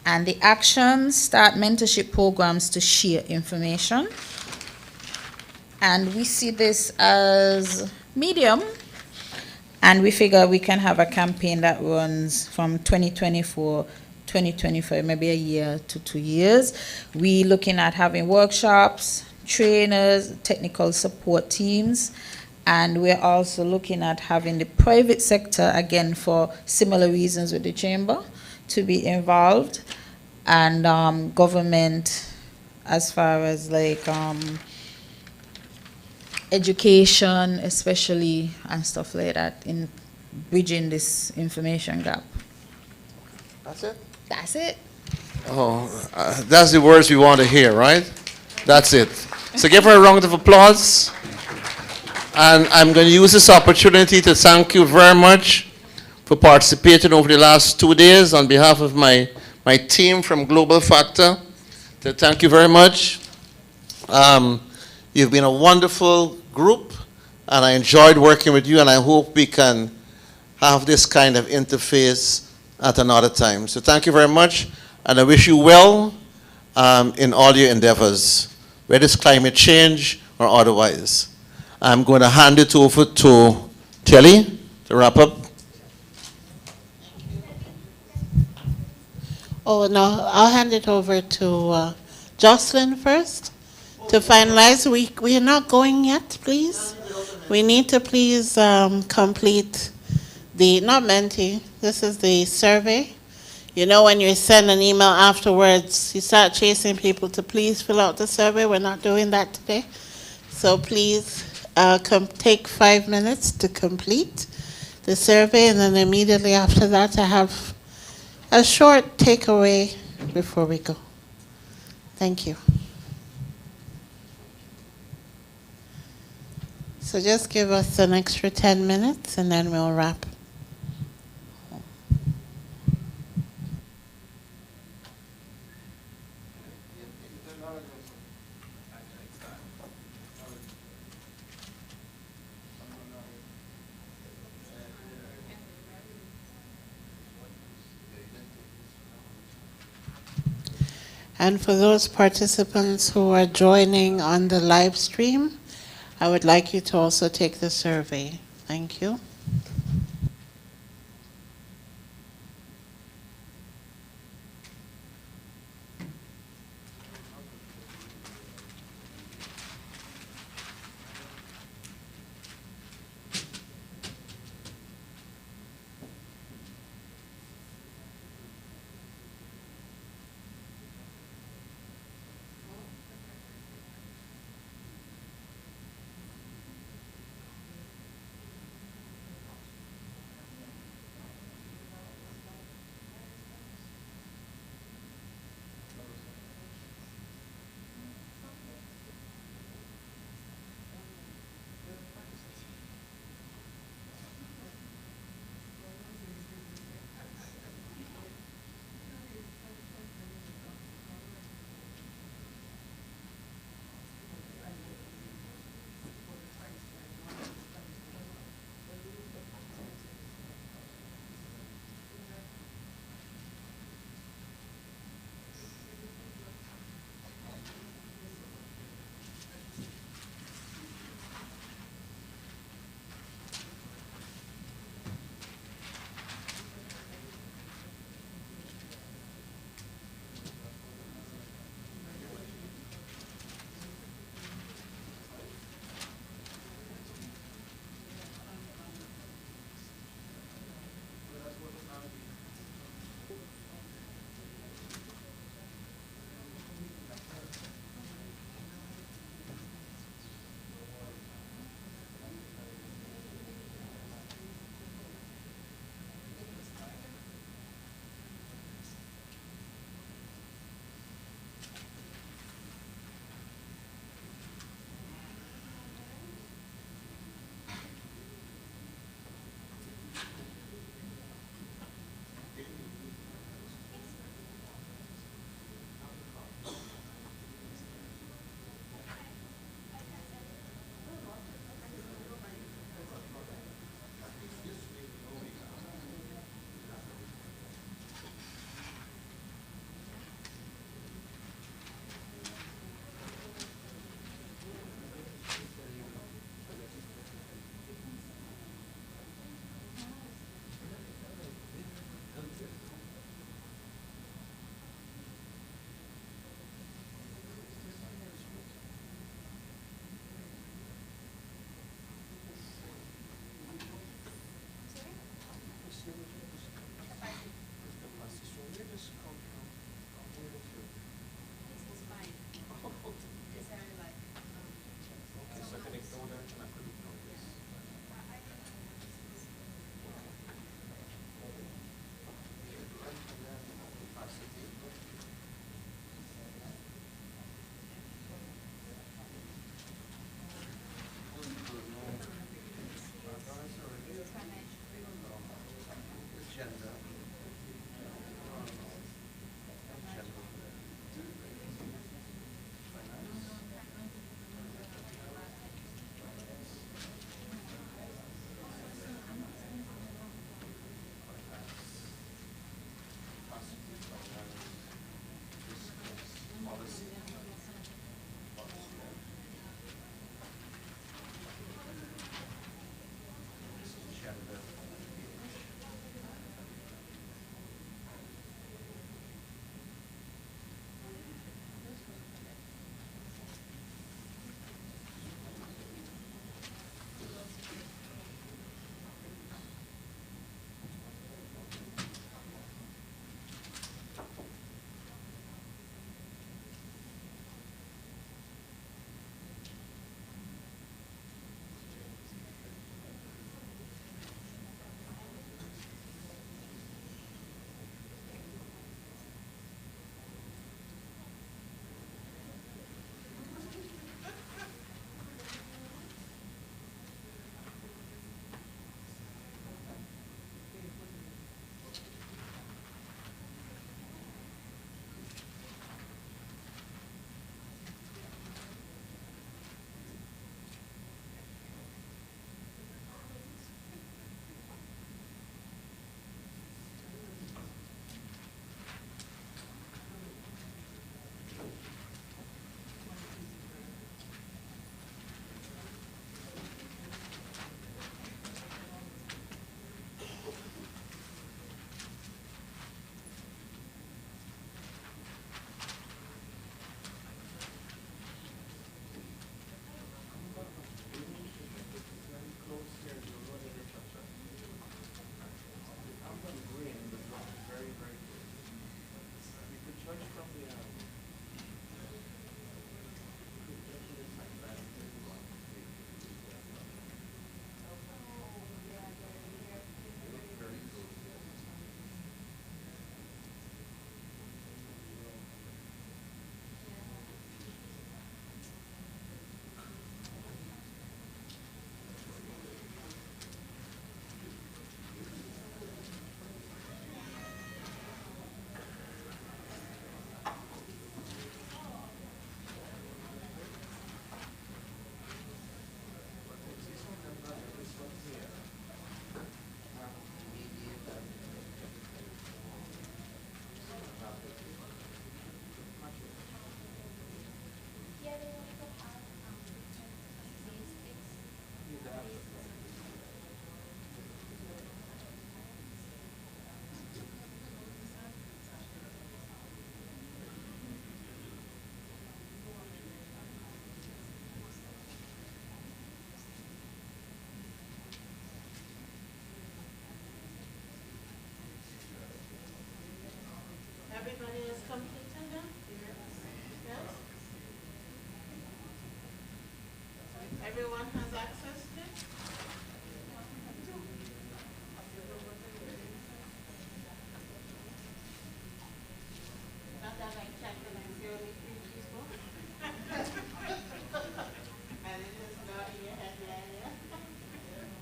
And the actions start mentorship programs to share information. And we see this as medium, and we figure we can have a campaign that runs from 2024 2025, maybe a year to 2 years. We're looking at having workshops, trainers, technical support teams, and we're also looking at having the private sector, again for similar reasons with the chamber, to be involved, and government as far as like education especially and stuff like that, in bridging this information gap. That's it? That's it. Oh, that's the words we want to hear, right? That's it. So give her a round of applause. And I'm going to use this opportunity to thank you very much for participating over the last 2 days on behalf of my team from Global Factor. So thank you very much. You've been a wonderful group, and I enjoyed working with you, and I hope we can have this kind of interface at another time. So thank you very much, and I wish you well in all your endeavors, whether it's climate change or otherwise. I'm going to hand it over to Telly to wrap up. Oh, no, I'll hand it over to Jocelyn first to finalize. We are not going yet, please. We need to please complete the, not Menti, this is the survey. You know, when you send an email afterwards, you start chasing people to please fill out the survey. We're not doing that today. So please take 5 minutes to complete the survey, and then immediately after that I have a short takeaway before we go. Thank you. So just give us an extra 10 minutes and then we'll wrap. And for those participants who are joining on the live stream, I would like you to also take the survey. Thank you. Everybody is completed then? Yes? Everyone has access to it? Not that I check and I see only 3 people. And it is not in your head, yeah.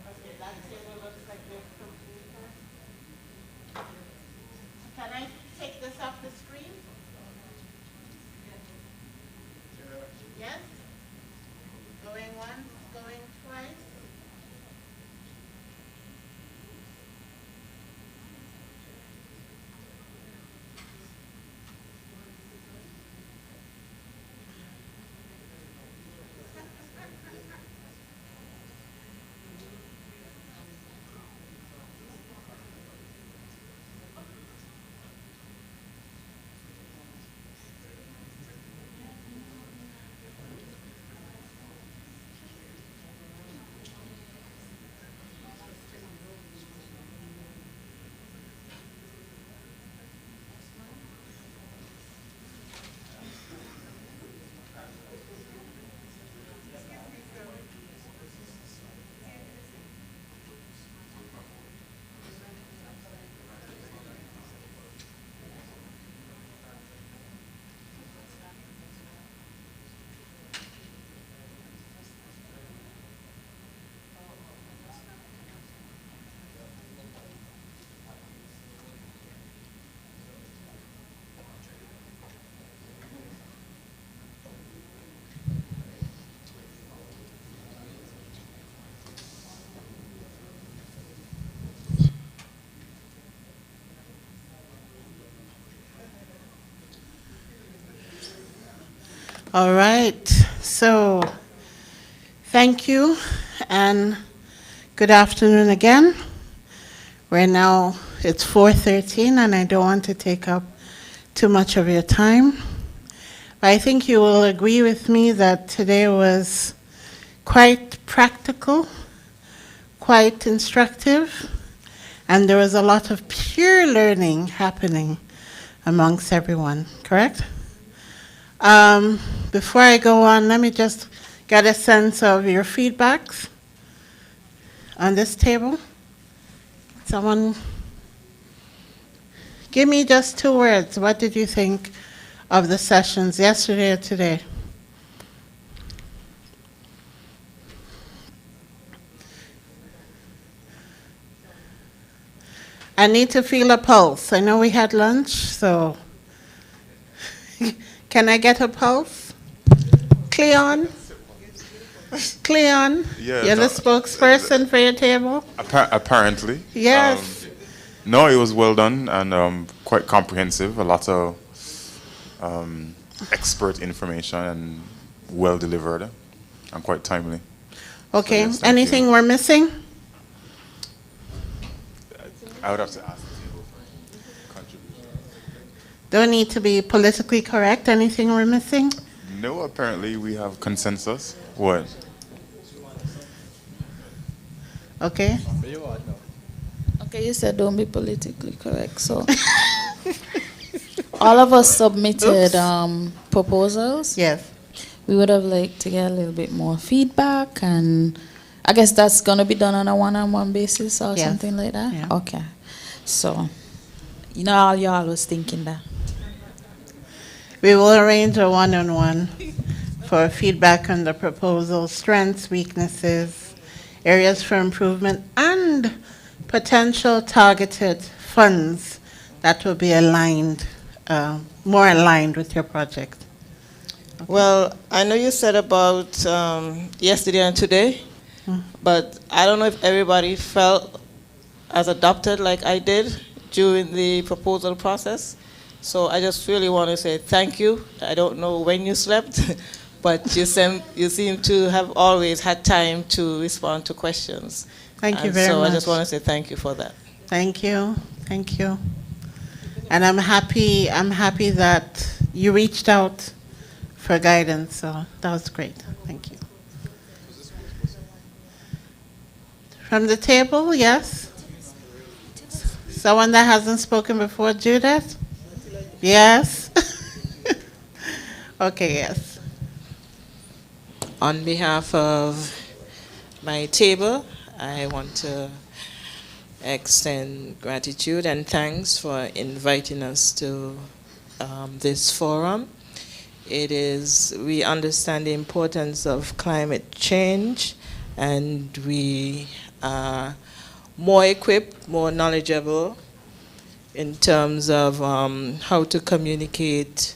Okay, that table looks like they've completed. Can I take this off the screen? Yes? Going once, going twice? All right, so thank you and good afternoon again. It's 4:13 and I don't want to take up too much of your time. But I think you will agree with me that today was quite practical, quite instructive, and there was a lot of pure learning happening amongst everyone, correct? Before I go on, let me just get a sense of your feedbacks on this table. Someone, give me just 2 words. What did you think of the sessions yesterday or today? I need to feel a pulse. I know we had lunch, so can I get a pulse? Cleon? Cleon, Yeah, you're the spokesperson for your table? Apparently. Yes. No, it was well done and quite comprehensive. A lot of expert information and well delivered and quite timely. Okay, So yes, thank anything you. we're missing? I would have to ask the table for any contribution. Don't need to be politically correct. Anything we're missing? No, apparently we have consensus. What? Okay. Okay, you said don't be politically correct. So all of us submitted proposals. Yes. We would have liked to get a little bit more feedback, and I guess that's going to be done on a one-on-one basis or Yes. something like that? Yeah. Okay. So, all y'all was thinking that. We will arrange a one-on-one for feedback on the proposal, strengths, weaknesses, areas for improvement, and potential targeted funds that will be aligned, more aligned with your project. Well, I know you said about yesterday and today, but I don't know if everybody felt as adopted like I did during the proposal process. So I just really want to say thank you. I don't know when you slept, but you seem to have always had time to respond to questions. Thank you very much. So I just want to say thank you for that. Thank you. Thank you. And I'm happy that you reached out for guidance, so that was great. Thank you. From the table, yes? Someone that hasn't spoken before, Judith? Yes? Okay, yes. On behalf of my table, I want to extend gratitude and thanks for inviting us to this forum. We understand the importance of climate change, and we are more equipped, more knowledgeable in terms of how to communicate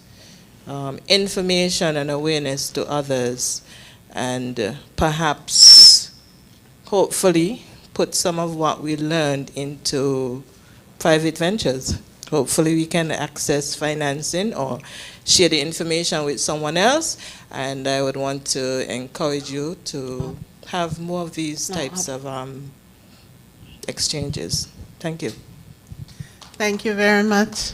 information and awareness to others, and perhaps, hopefully, put some of what we learned into private ventures. Hopefully we can access financing or share the information with someone else, and I would want to encourage you to have more of these types of exchanges. Thank you. Thank you very much.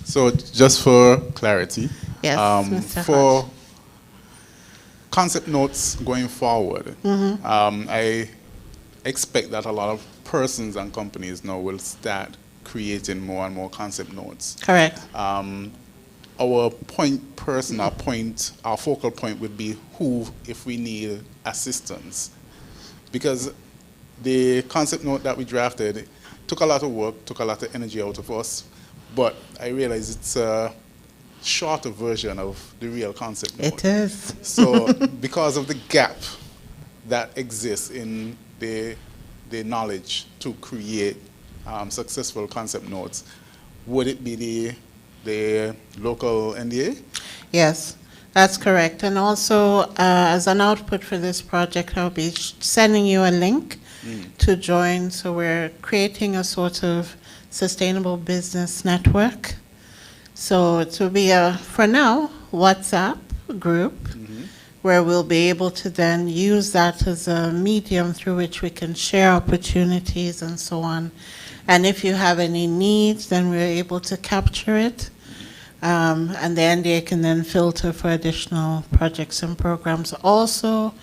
So just for clarity, Yes, Mr. for concept notes going forward, I expect that a lot of persons and companies now will start creating more and more concept notes. Correct. Our point person, our focal point would be who, if we need assistance. Because the concept note that we drafted took a lot of work, took a lot of energy out of us, but I realize it's a shorter version of the real concept note. It is. So because of the gap that exists in the knowledge to create successful concept notes, would it be the local NDA? Yes, that's correct. And also, as an output for this project, I'll be sending you a link to join. So we're creating a sort of sustainable business network. So it will be a, for now, WhatsApp group, where we'll be able to then use that as a medium through which we can share opportunities and so on. And if you have any needs, then we're able to capture it. And the NDA can then filter for additional projects and programs. Also,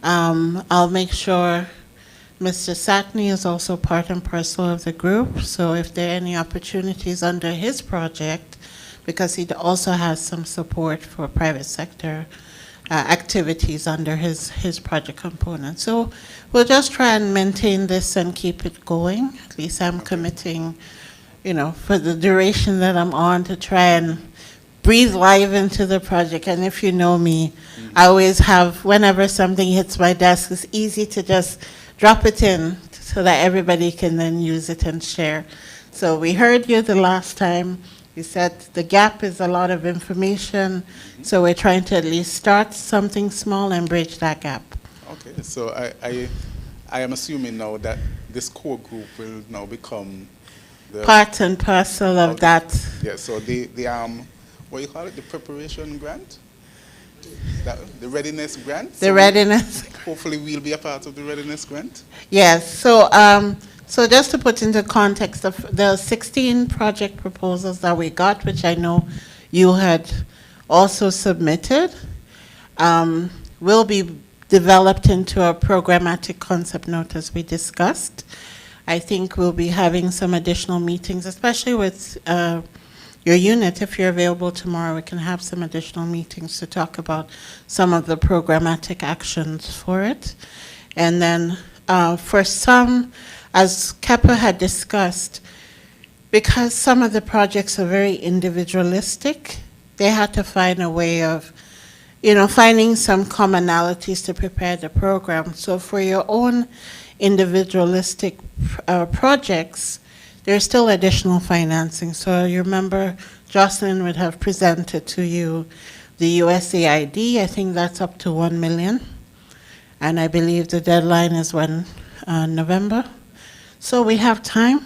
I'll make sure Mr. Satney is also part and parcel of the group. So if there are any opportunities under his project, because he also has some support for private sector activities under his project component. So we'll just try and maintain this and keep it going. At least I'm committing, for the duration that I'm on, to try and breathe life into the project. And if you know me, I always have, whenever something hits my desk, it's easy to just drop it in so that everybody can then use it and share. So we heard you the last time. You said the gap is a lot of information, so we're trying to at least start something small and bridge that gap. Okay, so I am assuming now that this core group will now become the Part and parcel of that. Yeah, so the what do you call it, the preparation grant? The readiness grant? The readiness. Hopefully we'll be a part of the readiness grant. Yes, so just to put into context, the 16 project proposals that we got, which I know you had also submitted, will be developed into a programmatic concept note as we discussed. I think we'll be having some additional meetings, especially with your unit. If you're available tomorrow, we can have some additional meetings to talk about some of the programmatic actions for it. And then for some, as Kepa had discussed, because some of the projects are very individualistic, they had to find a way of, finding some commonalities to prepare the program. So for your own individualistic projects, there's still additional financing. So you remember Jocelyn would have presented to you the USAID. I think that's up to 1 million. And I believe the deadline is when, November. So we have time.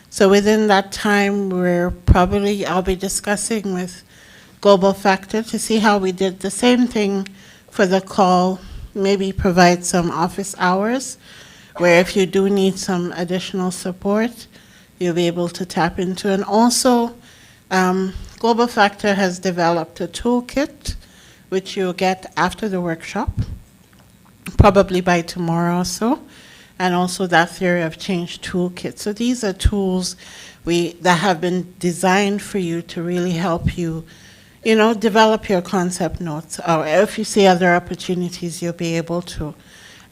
So within that time, I'll be discussing with Global Factor to see how we did the same thing for the call, maybe provide some office hours, where if you do need some additional support, you'll be able to tap into. And also, Global Factor has developed a toolkit, which you'll get after the workshop, probably by tomorrow or so, and also that theory of change toolkit. So these are tools that have been designed for you to really help you, develop your concept notes, or if you see other opportunities, you'll be able to.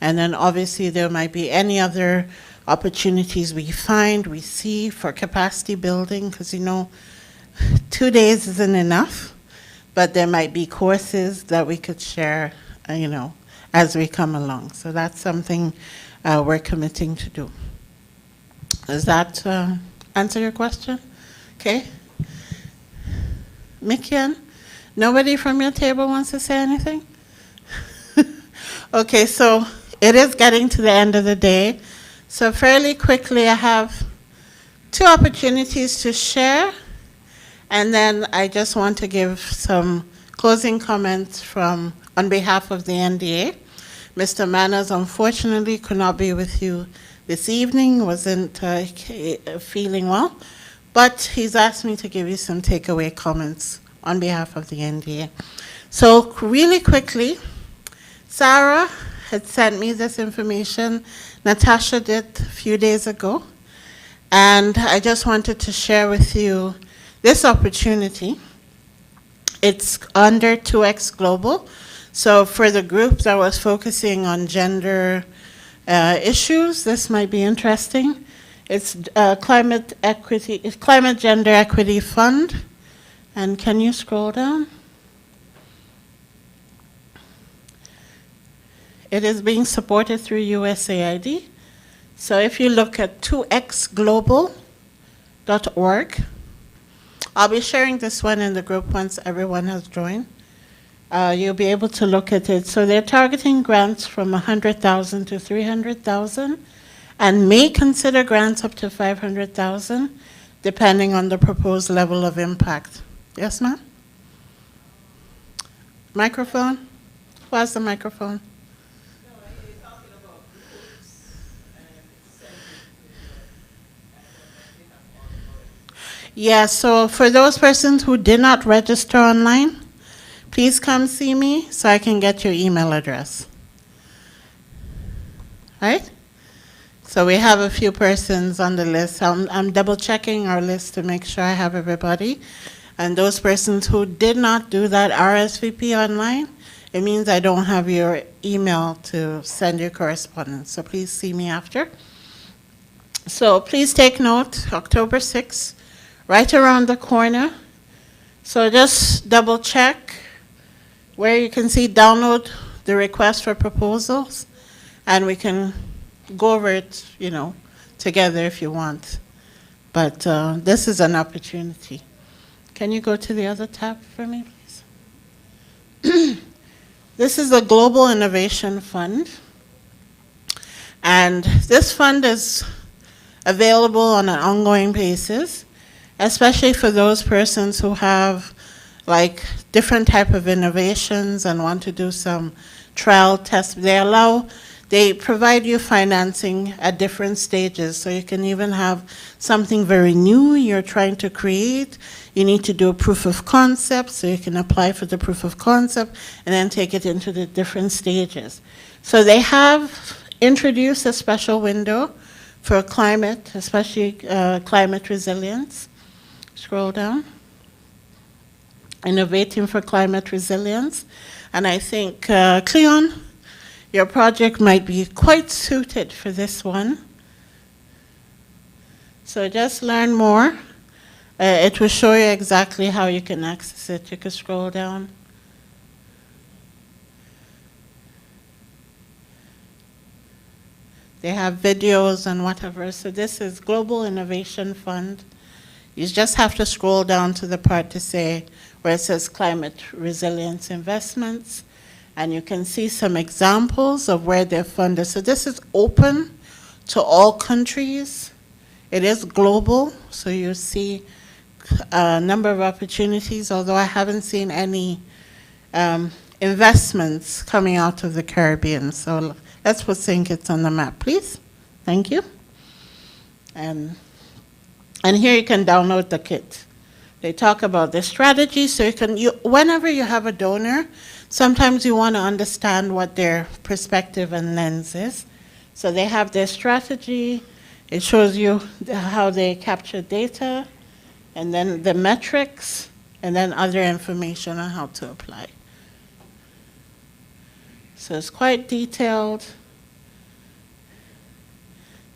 And then obviously there might be any other opportunities we see for capacity building, because 2 days isn't enough, but there might be courses that we could share, as we come along. So that's something we're committing to do. Does that answer your question? Okay. Mikian, nobody from your table wants to say anything? Okay, so it is getting to the end of the day. So fairly quickly, I have 2 opportunities to share, and then I just want to give some closing comments on behalf of the NDA. Mr. Manners unfortunately could not be with you this evening, wasn't feeling well, but he's asked me to give you some takeaway comments on behalf of the NDA. So really quickly, Sarah had sent me this information. Natasha did a few days ago. And I just wanted to share with you this opportunity. It's under 2X Global. So for the group that was focusing on gender issues, this might be interesting. It's Climate Gender Equity Fund. And can you scroll down? It is being supported through USAID. So if you look at 2xglobal.org, I'll be sharing this one in the group once everyone has joined. You'll be able to look at it. So they're targeting grants from 100,000 to 300,000 and may consider grants up to 500,000 depending on the proposed level of impact. Yes, ma'am? Microphone? Who has the microphone? Yeah, so for those persons who did not register online, please come see me so I can get your email address. Right? So we have a few persons on the list. I'm double checking our list to make sure I have everybody. And those persons who did not do that RSVP online, it means I don't have your email to send your correspondence. So please see me after. So please take note, October 6th. Right around the corner. So just double check where you can see download the request for proposals, and we can go over it, together if you want. But this is an opportunity. Can you go to the other tab for me, please? This is the Global Innovation Fund. And this fund is available on an ongoing basis, especially for those persons who have different type of innovations and want to do some trial tests. They provide you financing at different stages. So you can even have something very new you're trying to create. You need to do a proof of concept, so you can apply for the proof of concept and then take it into the different stages. So they have introduced a special window for climate, especially climate resilience. Scroll down. Innovating for climate resilience. And I think, Cleon, your project might be quite suited for this one. So just learn more. It will show you exactly how you can access it. You can scroll down. They have videos and whatever. So this is Global Innovation Fund. You just have to scroll down to the part to say where it says climate resilience investments, and you can see some examples of where they're funded. So this is open to all countries. It is global, so you see a number of opportunities, although I haven't seen any investments coming out of the Caribbean. So let's put St. Kitts on the map, please. Thank you. And here you can download the kit. They talk about the strategy, so whenever you have a donor, sometimes you want to understand what their perspective and lens is. So they have their strategy. It shows you how they capture data, and then the metrics, and then other information on how to apply. So it's quite detailed,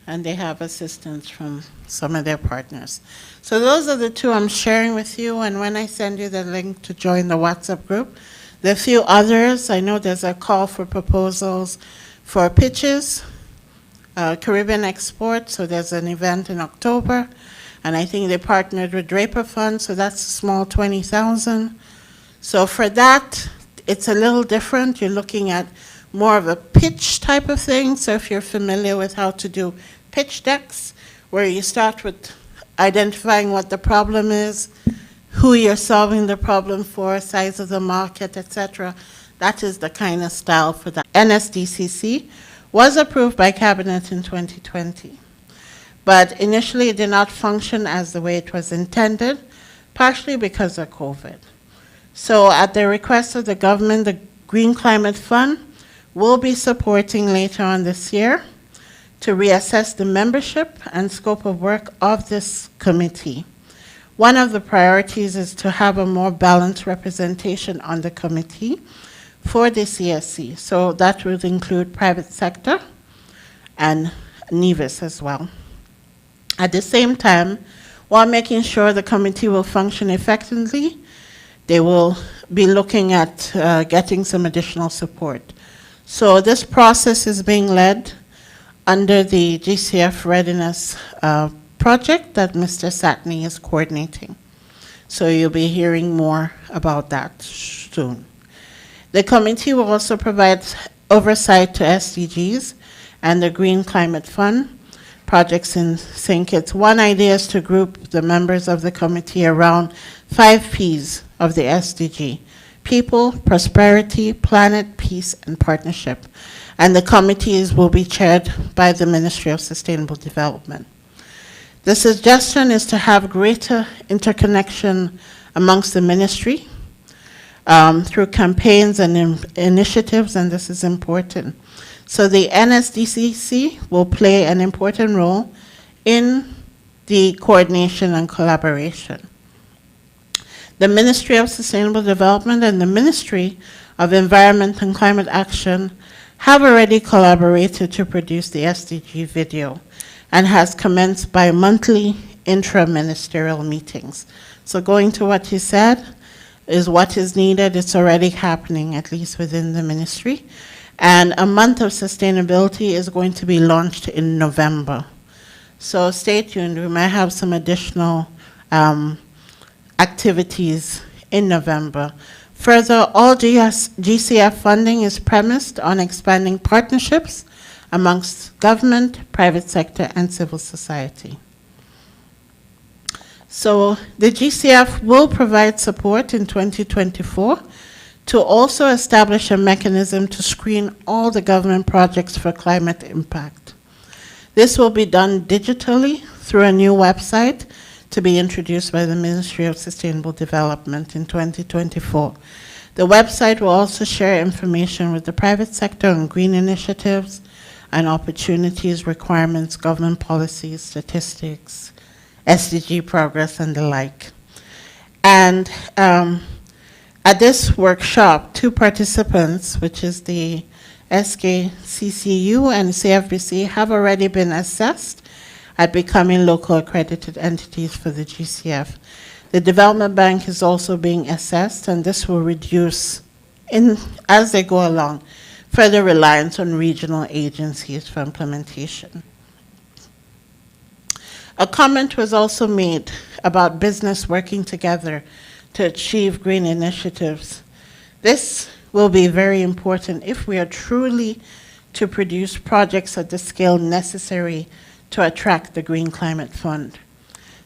and they have assistance from some of their partners. So those are the two I'm sharing with you, and when I send you the link to join the WhatsApp group, there are a few others. I know there's a call for proposals for pitches, Caribbean Export, so there's an event in October, and I think they partnered with Draper Fund, so that's a small 20,000. So for that, it's a little different. You're looking at more of a pitch type of thing. So if you're familiar with how to do pitch decks, where you start with identifying what the problem is, who you're solving the problem for, size of the market, etc. That is the kind of style for that. NSDCC was approved by Cabinet in 2020, but initially it did not function as the way it was intended, partially because of COVID. So at the request of the government, the Green Climate Fund will be supporting later on this year to reassess the membership and scope of work of this committee. One of the priorities is to have a more balanced representation on the committee for the CSC. So that would include private sector and Nevis as well. At the same time, while making sure the committee will function effectively, they will be looking at getting some additional support. So this process is being led under the GCF Readiness project that Mr. Satney is coordinating. So you'll be hearing more about that soon. The committee will also provide oversight to SDGs and the Green Climate Fund projects in St. Kitts. One idea is to group the members of the committee around 5 P's of the SDG: people, prosperity, planet, peace, and partnership. And the committees will be chaired by the Ministry of Sustainable Development. The suggestion is to have greater interconnection amongst the ministry through campaigns and initiatives, and this is important. So the NSDCC will play an important role in the coordination and collaboration. The Ministry of Sustainable Development and the Ministry of Environment and Climate Action have already collaborated to produce the SDG video and has commenced bi-monthly intra-ministerial meetings. So going to what you said is what is needed. It's already happening, at least within the ministry. And a month of sustainability is going to be launched in November. So stay tuned. We might have some additional activities in November. Further, all GCF funding is premised on expanding partnerships amongst government, private sector, and civil society. So the GCF will provide support in 2024 to also establish a mechanism to screen all the government projects for climate impact. This will be done digitally through a new website to be introduced by the Ministry of Sustainable Development in 2024. The website will also share information with the private sector on green initiatives and opportunities, requirements, government policies, statistics, SDG progress, and the like. And at this workshop, 2 participants, which is the SKCCU and CFBC, have already been assessed at becoming local accredited entities for the GCF. The Development Bank is also being assessed, and this will reduce, as they go along, further reliance on regional agencies for implementation. A comment was also made about business working together to achieve green initiatives. This will be very important if we are truly to produce projects at the scale necessary to attract the Green Climate Fund.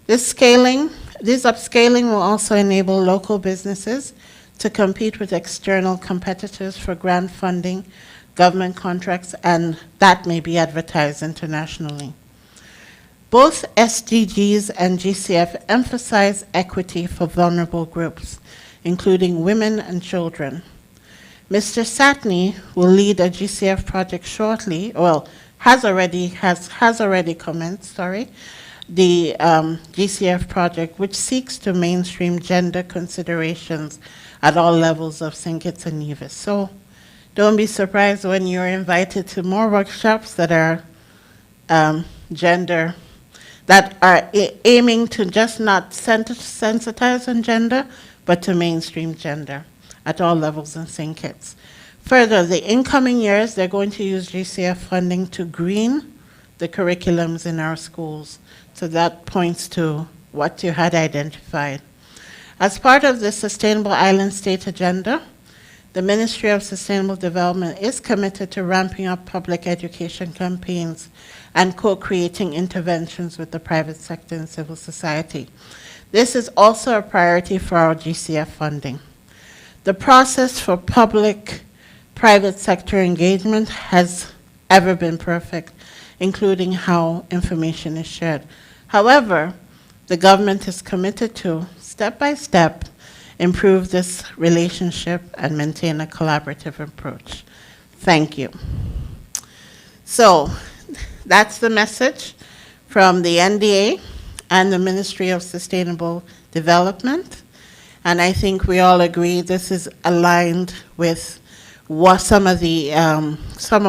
This upscaling will also enable local businesses to compete with external competitors for grant funding, government contracts, and that may be advertised internationally. Both SDGs and GCF emphasize equity for vulnerable groups, including women and children. Mr. Satney will lead a GCF project shortly, well, has already commenced, the GCF project, which seeks to mainstream gender considerations at all levels of St. Kitts and Nevis. So don't be surprised when you're invited to more workshops that are gender, that are aiming to just not sensitize on gender, but to mainstream gender at all levels in St. Kitts. Further, the incoming years, they're going to use GCF funding to green the curriculums in our schools. So that points to what you had identified. As part of the Sustainable Island State Agenda, the Ministry of Sustainable Development is committed to ramping up public education campaigns and co-creating interventions with the private sector and civil society. This is also a priority for our GCF funding. The process for public-private sector engagement has ever been perfect, including how information is shared. However, the government is committed to, step by step, improve this relationship and maintain a collaborative approach. Thank you. So that's the message from the NDA and the Ministry of Sustainable Development. And I think we all agree this is aligned with what some of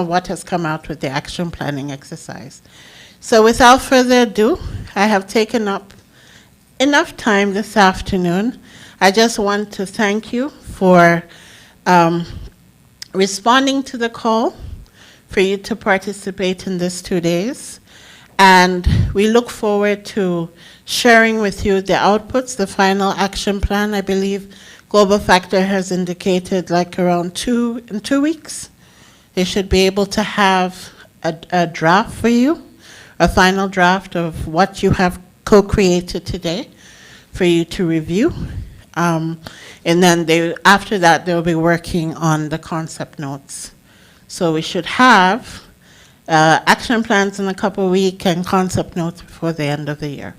what has come out with the action planning exercise. So without further ado, I have taken up enough time this afternoon. I just want to thank you for responding to the call, for you to participate in this 2 days. And we look forward to sharing with you the outputs, the final action plan. I believe Global Factor has indicated like around in 2 weeks. They should be able to have a draft for you, a final draft of what you have co-created today for you to review. And then after that, they'll be working on the concept notes. So we should have action plans in a couple of weeks and concept notes before the end of the year.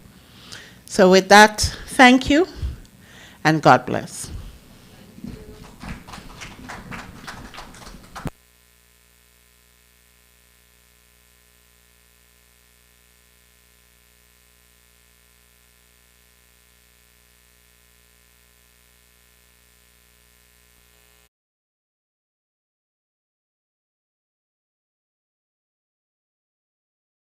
So with that, thank you, and God bless.